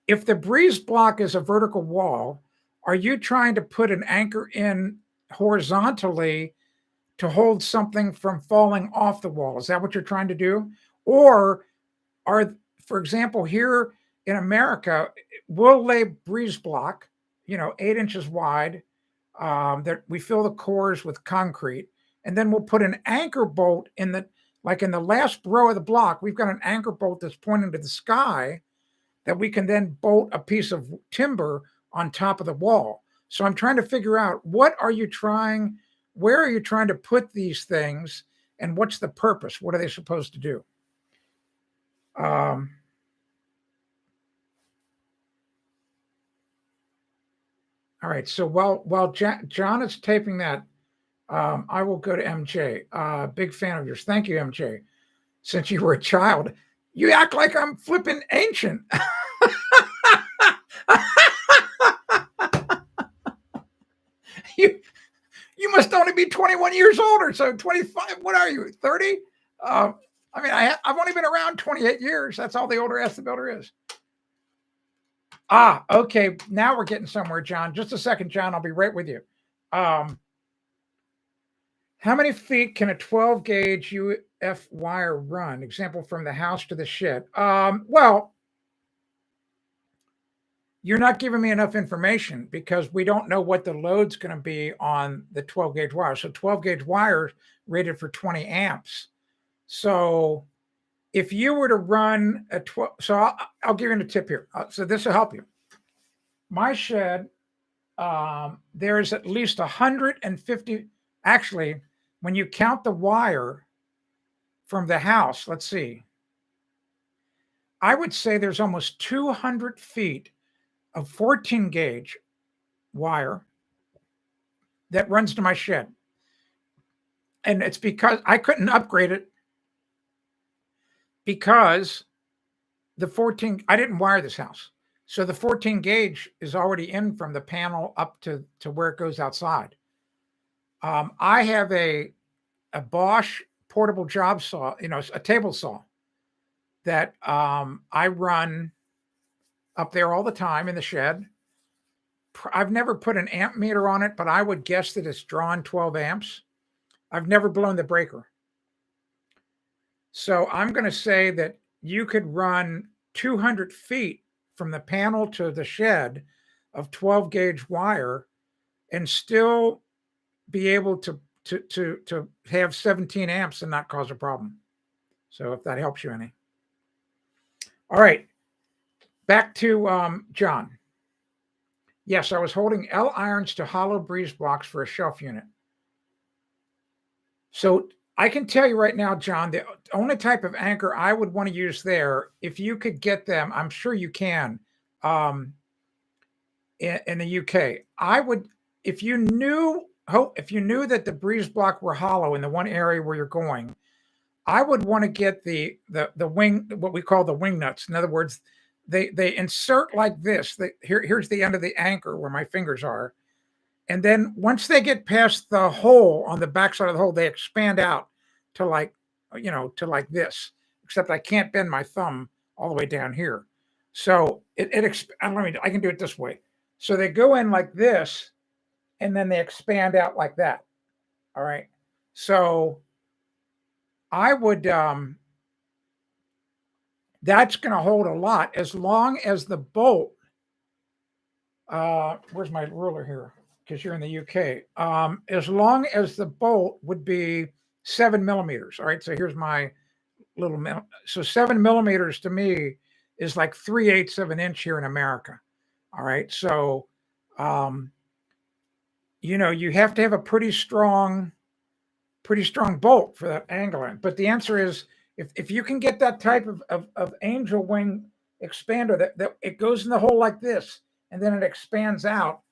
If the breeze block is a vertical wall, are you trying to put an anchor in horizontally to hold something from falling off the wall? Is that what you're trying to do? Or for example, here in America, we'll lay breeze block, 8 inches wide, that we fill the cores with concrete, and then we'll put an anchor bolt in the last row of the block. We've got an anchor bolt that's pointing to the sky that we can then bolt a piece of timber on top of the wall. So I'm trying to figure out, where are you trying to put these things, and what's the purpose? What are they supposed to do? All right. So while John is taping that, I will go to MJ. Big fan of yours. Thank you, MJ. Since you were a child, you act like I'm flipping ancient. You must only be 21 years older. So 25. What are you? 30? I mean, I've only been around 28 years. That's all the older Ask the Builder is. Okay. Now we're getting somewhere, John. Just a second, John. I'll be right with you. How many feet can a 12 gauge UF wire run? Example, from the house to the shed. Well, you're not giving me enough information, because we don't know what the load's going to be on the 12 gauge wire. So 12 gauge wire rated for 20 amps. So if you were to run a 12, so I'll give you a tip here. So this will help you. My shed, there's at least 150, actually, when you count the wire from the house, let's see, I would say there's almost 200 feet of 14 gauge wire that runs to my shed. And it's because I couldn't upgrade it, because the 14, I didn't wire this house. So the 14 gauge is already in from the panel up to where it goes outside. I have a Bosch portable job saw, a table saw that I run up there all the time in the shed. I've never put an amp meter on it, but I would guess that it's drawn 12 amps. I've never blown the breaker. So I'm going to say that you could run 200 feet from the panel to the shed of 12 gauge wire and still be able to have 17 amps and not cause a problem. So if that helps you any. All right. Back to John. Yes, I was holding L irons to hollow breeze blocks for a shelf unit. So I can tell you right now, John, the only type of anchor I would want to use there, if you could get them, I'm sure you can, in the UK. I would, if you knew that the breeze block were hollow in the one area where you're going, I would want to get the wing, what we call the wing nuts. In other words, they insert like this. Here's the end of the anchor where my fingers are. And then once they get past the hole on the backside of the hole, they expand out to like, to like this, except I can't bend my thumb all the way down here. So I can do it this way. So they go in like this, and then they expand out like that. All right. So I would, that's going to hold a lot as long as the bolt, where's my ruler here? Because you're in the UK. As long as the bolt would be 7 millimeters. All right. So here's my little, so 7 millimeters to me is like 3/8 of an inch here in America. All right. So, you have to have a pretty strong bolt for that angle in. But the answer is, if you can get that type of angel wing expander that it goes in the hole like this, and then it expands out,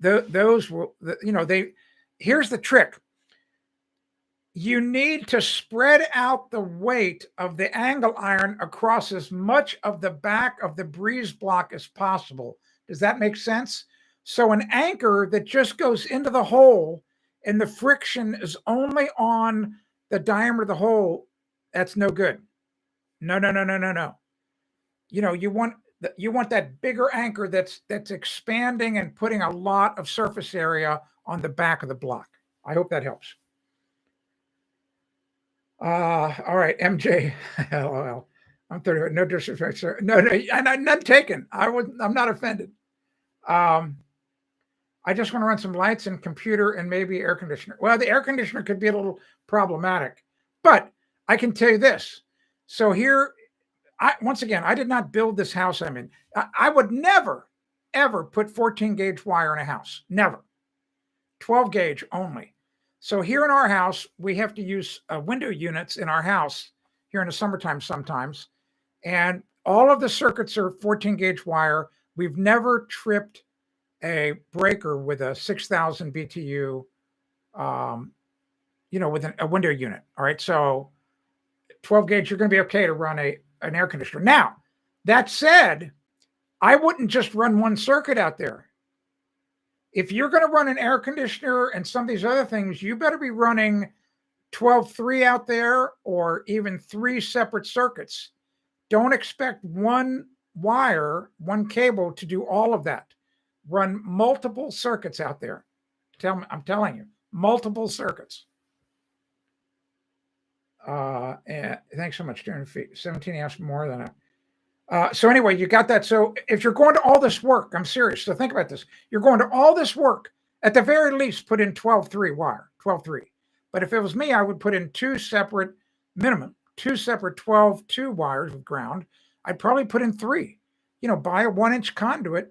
those will, here's the trick. You need to spread out the weight of the angle iron across as much of the back of the breeze block as possible. Does that make sense? So an anchor that just goes into the hole and the friction is only on the diameter of the hole, that's no good. No. You want that bigger anchor that's expanding and putting a lot of surface area on the back of the block. I hope that helps. All right, MJ. LOL. I'm 30. No disrespect, sir. No, and none taken. I'm not offended. I just want to run some lights and computer and maybe air conditioner. Well, the air conditioner could be a little problematic, but I can tell you this. So here, once again, I did not build this house I'm in. I would never, ever put 14 gauge wire in a house. Never. 12 gauge only. So here in our house, we have to use window units in our house here in the summertime sometimes. And all of the circuits are 14 gauge wire. We've never tripped a breaker with a 6,000 BTU, with a window unit. All right. So 12 gauge, you're going to be okay to run an air conditioner. Now, that said, I wouldn't just run one circuit out there. If you're going to run an air conditioner and some of these other things, you better be running 12-3 out there, or even 3 separate circuits. Don't expect one wire, one cable to do all of that. Run multiple circuits out there. I'm telling you, multiple circuits. And thanks so much, 200 feet. 17 amps more than a. So anyway, you got that. So if you're going to all this work, I'm serious. So think about this. You're going to all this work, at the very least, put in 12-3 wire, 12-3. But if it was me, I would put in 2 separate 12-2 wires with ground. I'd probably put in 3. Buy a 1-inch conduit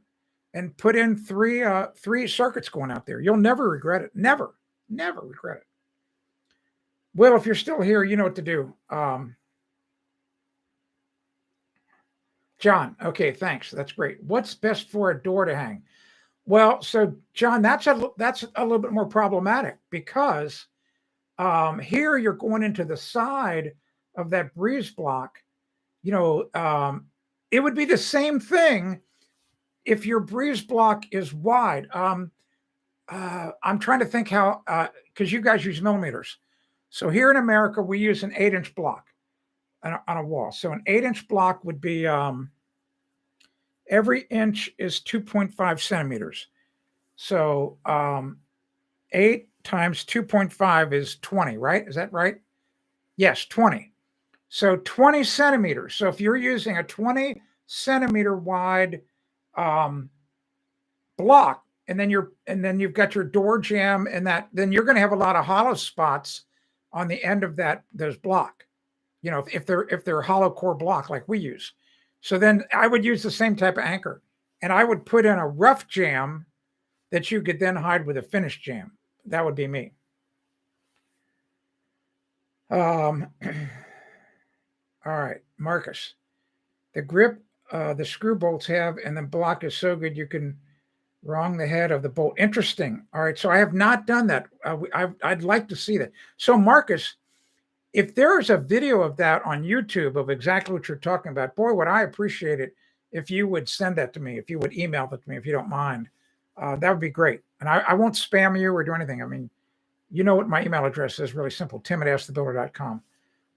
and put in 3 circuits going out there. You'll never regret it. Never regret it. Well, if you're still here, you know what to do. John, okay, thanks. That's great. What's best for a door to hang? Well, so John, that's a little bit more problematic, because here you're going into the side of that breeze block. It would be the same thing if your breeze block is wide. I'm trying to think how, because you guys use millimeters. So here in America, we use an 8-inch block on a wall. So an 8-inch block would be, every inch is 2.5 centimeters. So 8 times 2.5 is 20, right? Is that right? Yes, 20. So 20 centimeters. So if you're using a 20 centimeter wide block, and then you've got your door jamb and that, then you're going to have a lot of hollow spots on the end of those block. If they're hollow core block like we use. So then I would use the same type of anchor, and I would put in a rough jam that you could then hide with a finished jam. That would be me. All right, Marcus. The grip the screw bolts have, and the block is so good you can wrong the head of the bolt. Interesting. All right, so I have not done that. I'd like to see that. So Marcus, if there's a video of that on YouTube of exactly what you're talking about, boy, would I appreciate it if you would send that to me, if you would email that to me, if you don't mind. That would be great. And I won't spam you or do anything. I mean, you know what my email address is, really simple, tim@askthebuilder.com.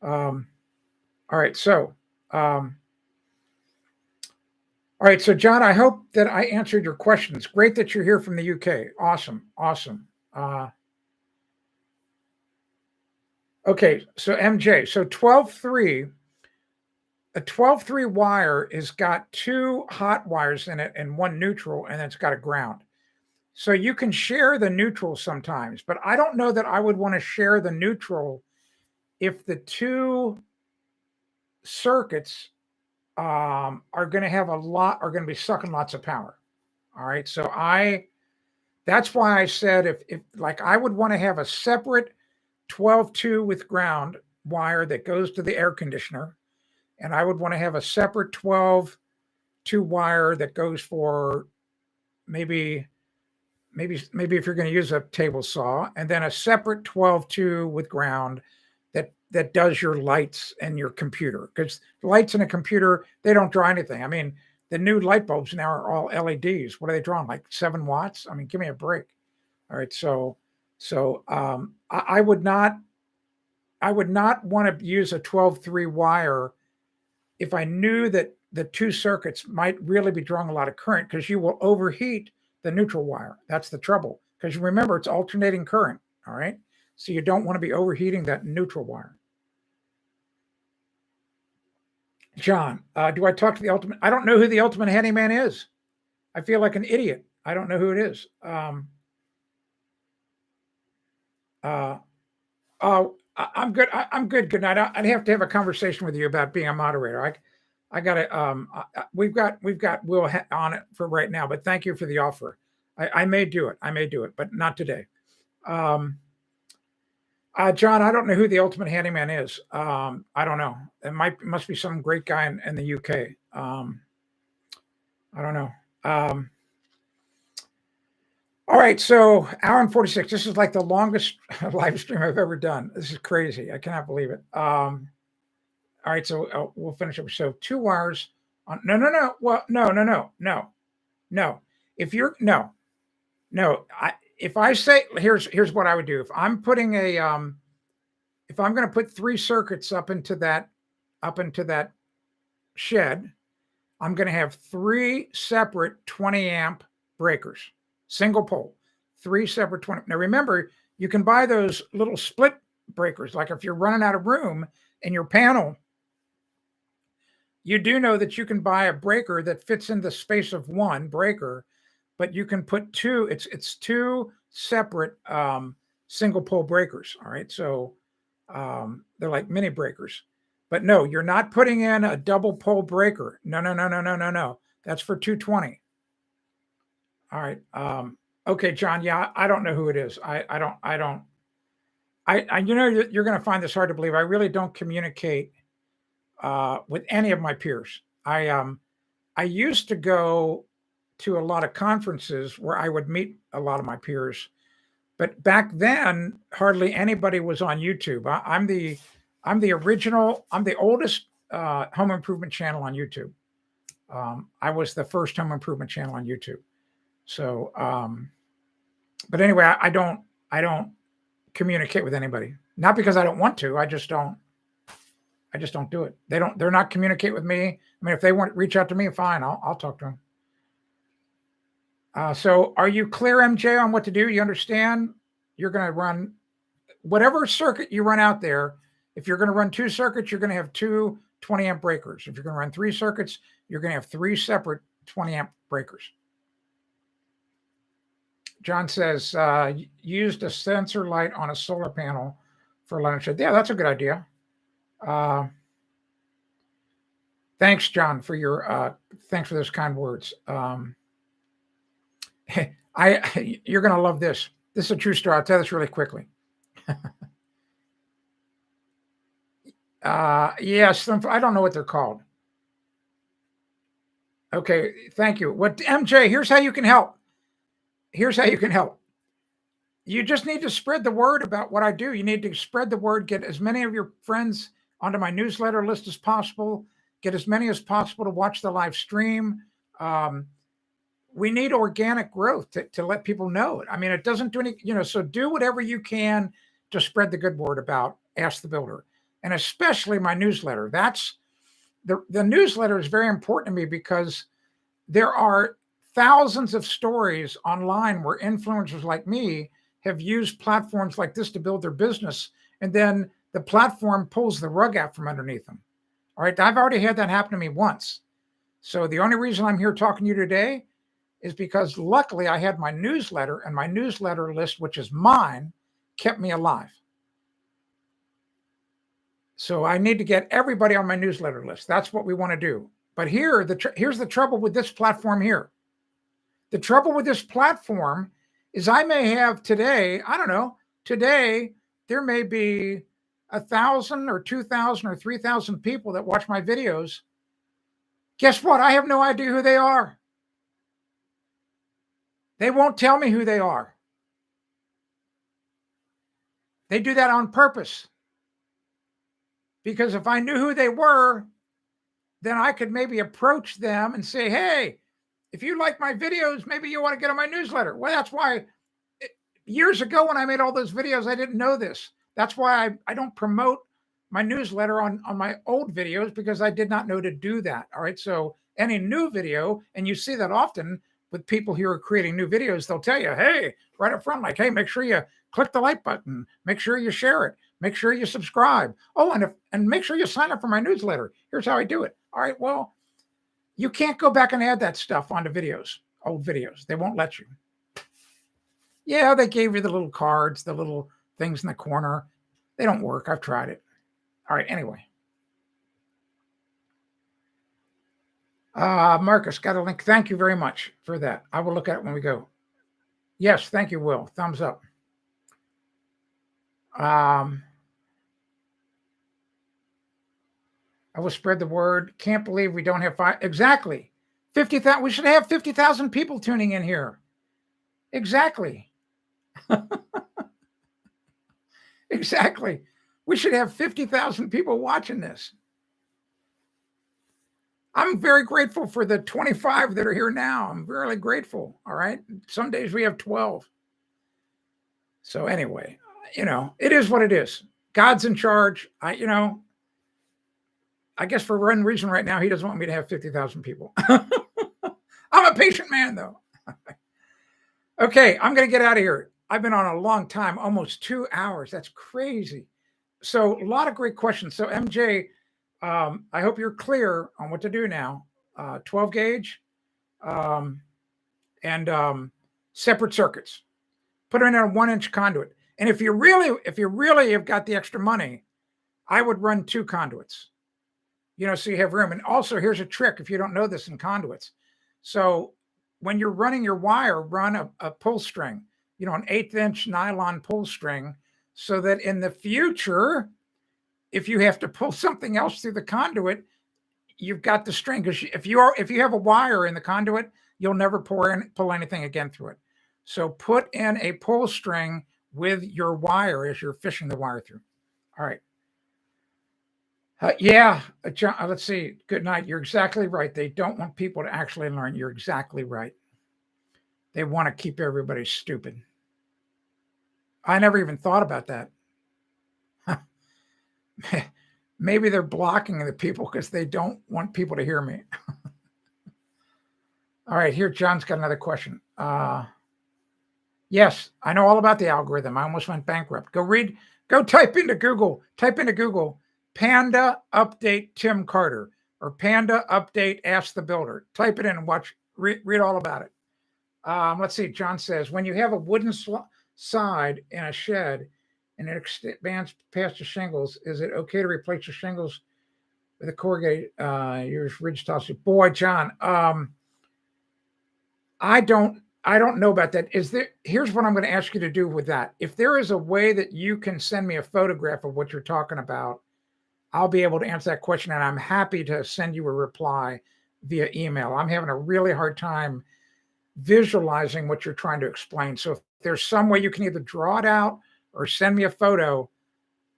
All right, so all right, so John, I hope that I answered your questions. Great that you're here from the UK. Awesome, awesome. Okay, so MJ, so 12.3, a 12.3 wire has got 2 hot wires in it and 1 neutral, and it's got a ground. So you can share the neutral sometimes, but I don't know that I would want to share the neutral if the 2 circuits are going to be sucking lots of power. All right, so that's why I said if like I would want to have a separate 12.2 with ground wire that goes to the air conditioner, and I would want to have a separate 12.2 wire that goes for maybe if you're going to use a table saw, and then a separate 12.2 with ground that does your lights and your computer, because lights in a computer, they don't draw anything. I mean, the new light bulbs now are all LEDs. What are they drawing? Like 7 watts? I mean, give me a break. All right, so I would not want to use a 12.3 wire if I knew that the 2 circuits might really be drawing a lot of current, because you will overheat the neutral wire. That's the trouble, because remember, it's alternating current. All right, so you don't want to be overheating that neutral wire. John, do I talk to the ultimate? I don't know who the ultimate handyman is. I feel like an idiot. I don't know who it is. I'm good. I'm good. Good night. I'd have to have a conversation with you about being a moderator. I got to. We've got Will on it for right now, but thank you for the offer. I may do it. But not today. John, I don't know who the ultimate handyman is. I don't know. It must be some great guy in the UK. I don't know. All right, so hour and 46. This is like the longest live stream I've ever done. This is crazy. I cannot believe it. All right, so we'll finish up. So 2 wires on. No. Well, no. If you're if I say here's what I would do. If I'm putting if I'm going to put 3 circuits up into that shed, I'm going to have 3 separate 20 amp breakers, single pole, 3 separate 20. Now remember, you can buy those little split breakers. Like if you're running out of room in your panel, you do know that you can buy a breaker that fits in the space of 1 breaker, but you can put 2. It's 2 separate single pole breakers. All right, so they're like mini breakers. But no, you're not putting in a double pole breaker. No. That's for 220. All right. Okay, John. Yeah, I don't know who it is. I don't. You know, you're going to find this hard to believe. I really don't communicate with any of my peers. I used to go to a lot of conferences where I would meet a lot of my peers, but back then hardly anybody was on YouTube. I'm the oldest home improvement channel on YouTube. I was the first home improvement channel on YouTube. So, but anyway, I don't communicate with anybody. Not because I don't want to. I just don't do it. They're not communicate with me. I mean, if they want to reach out to me, fine. I'll talk to them. So are you clear, MJ, on what to do? You understand? You're going to run whatever circuit you run out there. If you're going to run 2 circuits, you're going to have 2 20 amp breakers. If you're going to run 3 circuits, you're going to have 3 separate 20 amp breakers. John says, used a sensor light on a solar panel for lunch. Yeah, that's a good idea. Thanks, John, for your thanks for those kind words. You're going to love this. This is a true story. I'll tell this really quickly. Yes, I don't know what they're called. Okay, thank you. MJ, here's how you can help. You just need to spread the word about what I do. You need to spread the word, get as many of your friends onto my newsletter list as possible, get as many as possible to watch the live stream. We need organic growth to let people know it. I mean, it doesn't do any, so do whatever you can to spread the good word about Ask the Builder, and especially my newsletter. That's the newsletter is very important to me because there are thousands of stories online where influencers like me have used platforms like this to build their business, and then the platform pulls the rug out from underneath them. All right, I've already had that happen to me once. So the only reason I'm here talking to you today is because luckily I had my newsletter, and my newsletter list, which is mine, kept me alive. So I need to get everybody on my newsletter list. That's what we want to do. But here's the trouble with this platform here. The trouble with this platform is I may have today, I don't know, today there may be 1,000 or 2,000 or 3,000 people that watch my videos. Guess what? I have no idea who they are. They won't tell me who they are. They do that on purpose. Because if I knew who they were, then I could maybe approach them and say, hey, if you like my videos, maybe you want to get on my newsletter. Well, that's why years ago when I made all those videos, I didn't know this. That's why I don't promote my newsletter on my old videos, because I did not know to do that. All right. So any new video, and you see that often with people who are creating new videos, they'll tell you, hey, right up front, like, hey, make sure you click the like button, make sure you share it, make sure you subscribe. Oh, and make sure you sign up for my newsletter. Here's how I do it. All right. Well, you can't go back and add that stuff onto videos, old videos. They won't let you. Yeah, they gave you the little cards, the little things in the corner. They don't work. I've tried it. All right, anyway. Marcus, got a link. Thank you very much for that. I will look at it when we go. Yes, thank you, Will. Thumbs up. I will spread the word. Can't believe we don't have exactly 50,000. We should have 50,000 people tuning in here. Exactly. Exactly. We should have 50,000 people watching this. I'm very grateful for the 25 that are here now. I'm really grateful. All right. Some days we have 12. So anyway, it is what it is. God's in charge. I guess for one reason right now, he doesn't want me to have 50,000 people. I'm a patient man, though. Okay, I'm going to get out of here. I've been on a long time, almost 2 hours. That's crazy. So a lot of great questions. So MJ, I hope you're clear on what to do now. 12 gauge and separate circuits. Put it in a 1-inch conduit. And if you really have got the extra money, I would run 2 conduits. So you have room. And also, here's a trick if you don't know this in conduits. So when you're running your wire, run a pull string, an 1/8 inch nylon pull string, so that in the future, if you have to pull something else through the conduit, you've got the string. Because if you have a wire in the conduit, you'll never pull anything again through it. So put in a pull string with your wire as you're fishing the wire through. All right. Yeah, John, let's see. Good night. You're exactly right. They don't want people to actually learn. You're exactly right. They want to keep everybody stupid. I never even thought about that. Maybe they're blocking the people because they don't want people to hear me. All right, here, John's got another question. Yes, I know all about the algorithm. I almost went bankrupt. Go type into Google, Panda Update Tim Carter or Panda Update Ask the Builder. Type it in and read all about it. Let's see. John says, when you have a wooden side in a shed and it expands past the shingles, is it okay to replace the shingles with a corrugated use ridge toss? Boy, John, I don't know about that. Here's what I'm going to ask you to do with that. If there is a way that you can send me a photograph of what you're talking about, I'll be able to answer that question, and I'm happy to send you a reply via email. I'm having a really hard time visualizing what you're trying to explain. So if there's some way you can either draw it out or send me a photo,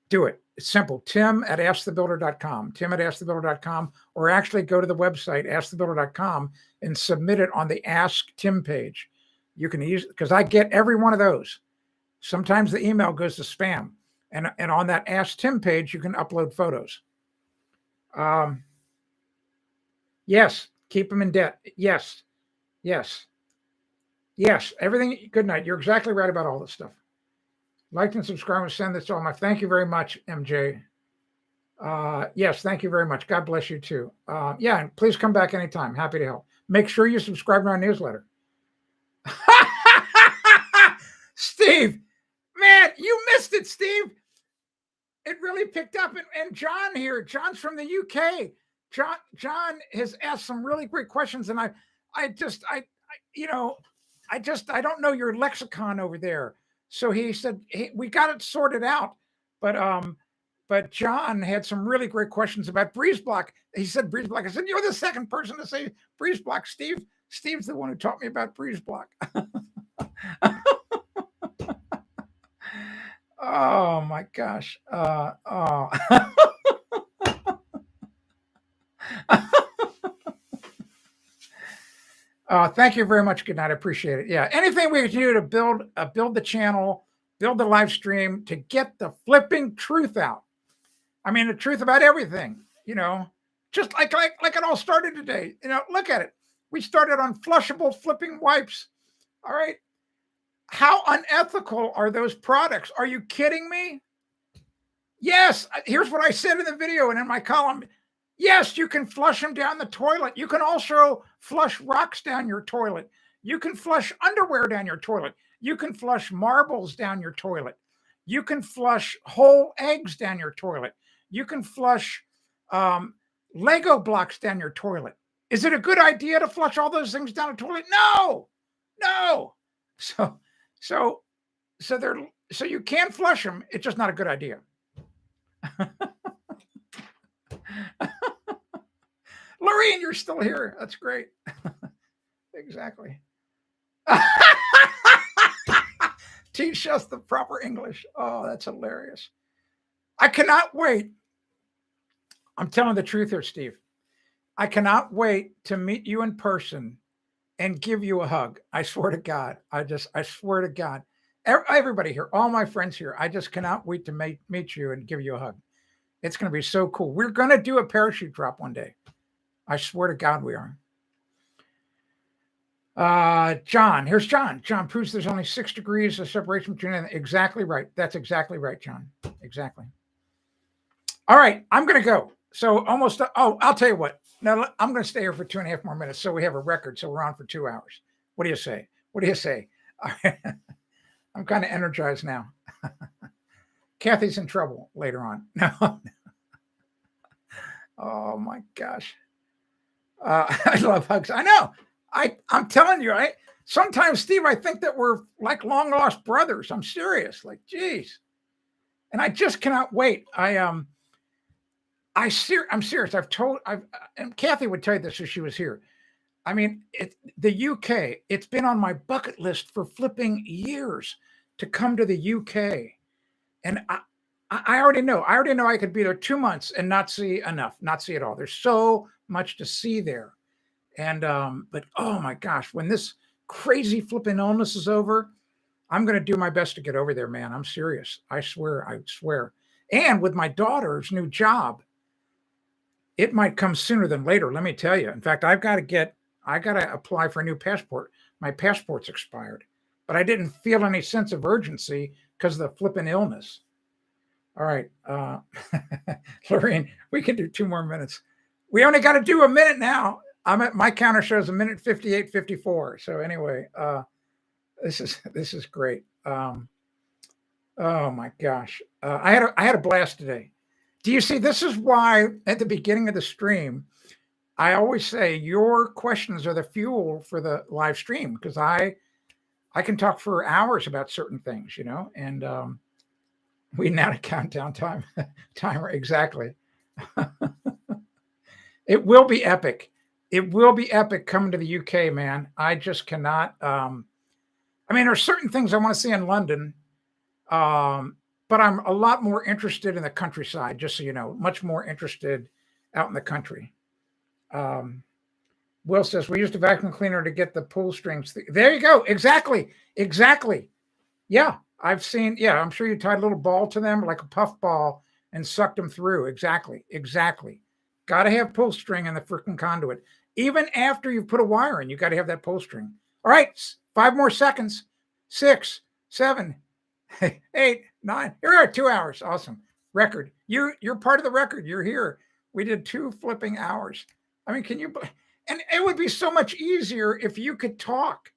do it. It's simple. Tim@askthebuilder.com, Tim@askthebuilder.com, or actually go to the website, askthebuilder.com, and submit it on the Ask Tim page. You can use, because I get every one of those. Sometimes the email goes to spam. And on that Ask Tim page, you can upload photos. Yes, keep them in debt. Yes, yes, yes. Everything. Good night. You're exactly right about all this stuff. Like and subscribe and send this to all my. Thank you very much, MJ. Yes, thank you very much. God bless you too. Yeah, and please come back anytime. Happy to help. Make sure you subscribe to our newsletter. Steve, man, you missed it, Steve. It really picked up. And John here, John's from the UK. John has asked some really great questions, and I don't know your lexicon over there. So he said, hey, we got it sorted out, but John had some really great questions about breeze block. He said breeze block. I said, you're the second person to say breeze block, Steve. Steve's the one who taught me about breeze block. Oh my gosh. Thank you very much. Good night. I appreciate it. Yeah. Anything we can do to build the channel, build the live stream, to get the flipping truth out. I mean, the truth about everything, just like it all started today. Look at it. We started on flushable flipping wipes. All right. How unethical are those products? Are you kidding me? Yes. Here's what I said in the video and in my column. Yes, you can flush them down the toilet. You can also flush rocks down your toilet. You can flush underwear down your toilet. You can flush marbles down your toilet. You can flush whole eggs down your toilet. You can flush Lego blocks down your toilet. Is it a good idea to flush all those things down the toilet? No. So you can flush them. It's just not a good idea. Lorraine, you're still here. That's great. Exactly. Teach us the proper English. Oh, that's hilarious. I cannot wait. I'm telling the truth here, Steve. I cannot wait to meet you in person and give you a hug. I swear to God. I swear to God. Everybody here, all my friends here, I just cannot wait to meet you and give you a hug. It's going to be so cool. We're going to do a parachute drop one day. I swear to God we are. John, here's John. John proves there's only 6 degrees of separation between them. Exactly right. That's exactly right, John. Exactly. All right, I'm going to go. So almost, I'll tell you what. Now, I'm going to stay here for 2.5 more minutes so we have a record. So we're on for 2 hours. What do you say? What do you say? All right. I'm kind of energized now. Kathy's in trouble later on. No. Oh, my gosh. I love hugs. I know. I'm telling you, sometimes, Steve, I think that we're like long lost brothers. I'm serious. Like, geez. And I just cannot wait. I'm serious. And Kathy would tell you this if she was here. I mean, the UK, it's been on my bucket list for flipping years to come to the UK. And I already know I could be there 2 months and not see it all. There's so much to see there. And, but oh my gosh, when this crazy flipping illness is over, I'm going to do my best to get over there, man. I'm serious. I swear. And with my daughter's new job, it might come sooner than later. Let me tell you. In fact, I got to apply for a new passport. My passport's expired, but I didn't feel any sense of urgency because of the flipping illness. All right. Lorraine, we can do 2 more minutes. We only got to do a minute now. My counter shows a minute 58:54. So anyway, this is great. Oh my gosh. I had a blast today. Do you see, this is why at the beginning of the stream, I always say your questions are the fuel for the live stream, because I can talk for hours about certain things, and we now to countdown timer. Exactly. It will be epic. It will be epic coming to the UK, man. I just cannot. I I mean, there's certain things I want to see in London, but I'm a lot more interested in the countryside, just so you know, much more interested out in the country. Will says, we used a vacuum cleaner to get the pull strings. There you go. Exactly. Exactly. Yeah. I've seen, yeah, I'm sure you tied a little ball to them like a puff ball and sucked them through. Exactly. Exactly. Got to have pull string in the freaking conduit. Even after you put a wire in, you got to have that pull string. All right. 5 more seconds. 6, 7, 8, 9. Here are 2 hours. Awesome. Record. You're part of the record. You're here. We did 2 flipping hours. I mean, can you, and it would be so much easier if you could talk.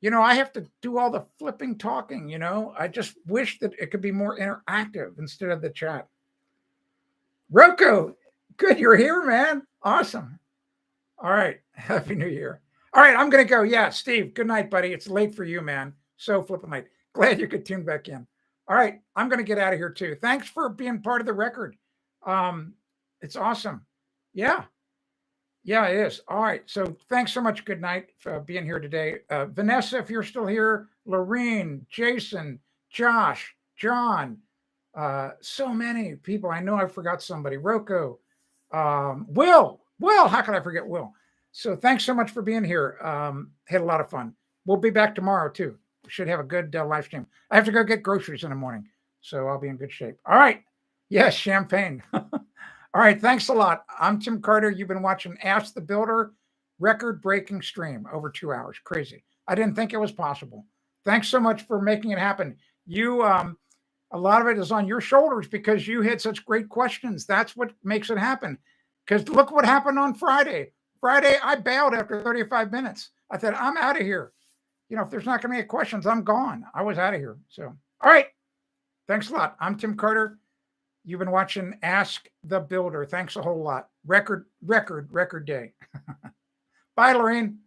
You know, I have to do all the flipping talking, you know. I just wish that it could be more interactive instead of the chat. Rocco, good, you're here, man. Awesome. All right. Happy New Year. All right, I'm going to go. Yeah, Steve, good night, buddy. It's late for you, man. So flipping late. Glad you could tune back in. All right, I'm going to get out of here too. Thanks for being part of the record. It's awesome. Yeah. Yeah, it is. All right. So thanks so much. Good night for being here today. Vanessa, if you're still here, Lorene, Jason, Josh, John, so many people. I know I forgot somebody. Rocco, Will, how can I forget Will? So thanks so much for being here. Had a lot of fun. We'll be back tomorrow too. We should have a good live stream. I have to go get groceries in the morning, so I'll be in good shape. All right. Yes, champagne. All right, thanks a lot. I'm Tim Carter. You've been watching Ask the Builder, record-breaking stream, over 2 hours. Crazy. I didn't think it was possible. Thanks so much for making it happen. You, a lot of it is on your shoulders because you had such great questions. That's what makes it happen. Because look what happened on Friday. Friday, I bailed after 35 minutes. I said, I'm out of here. You know, if there's not going to be any questions, I'm gone. I was out of here. So, all right. Thanks a lot. I'm Tim Carter. You've been watching Ask the Builder. Thanks a whole lot. Record day. Bye, Lorraine.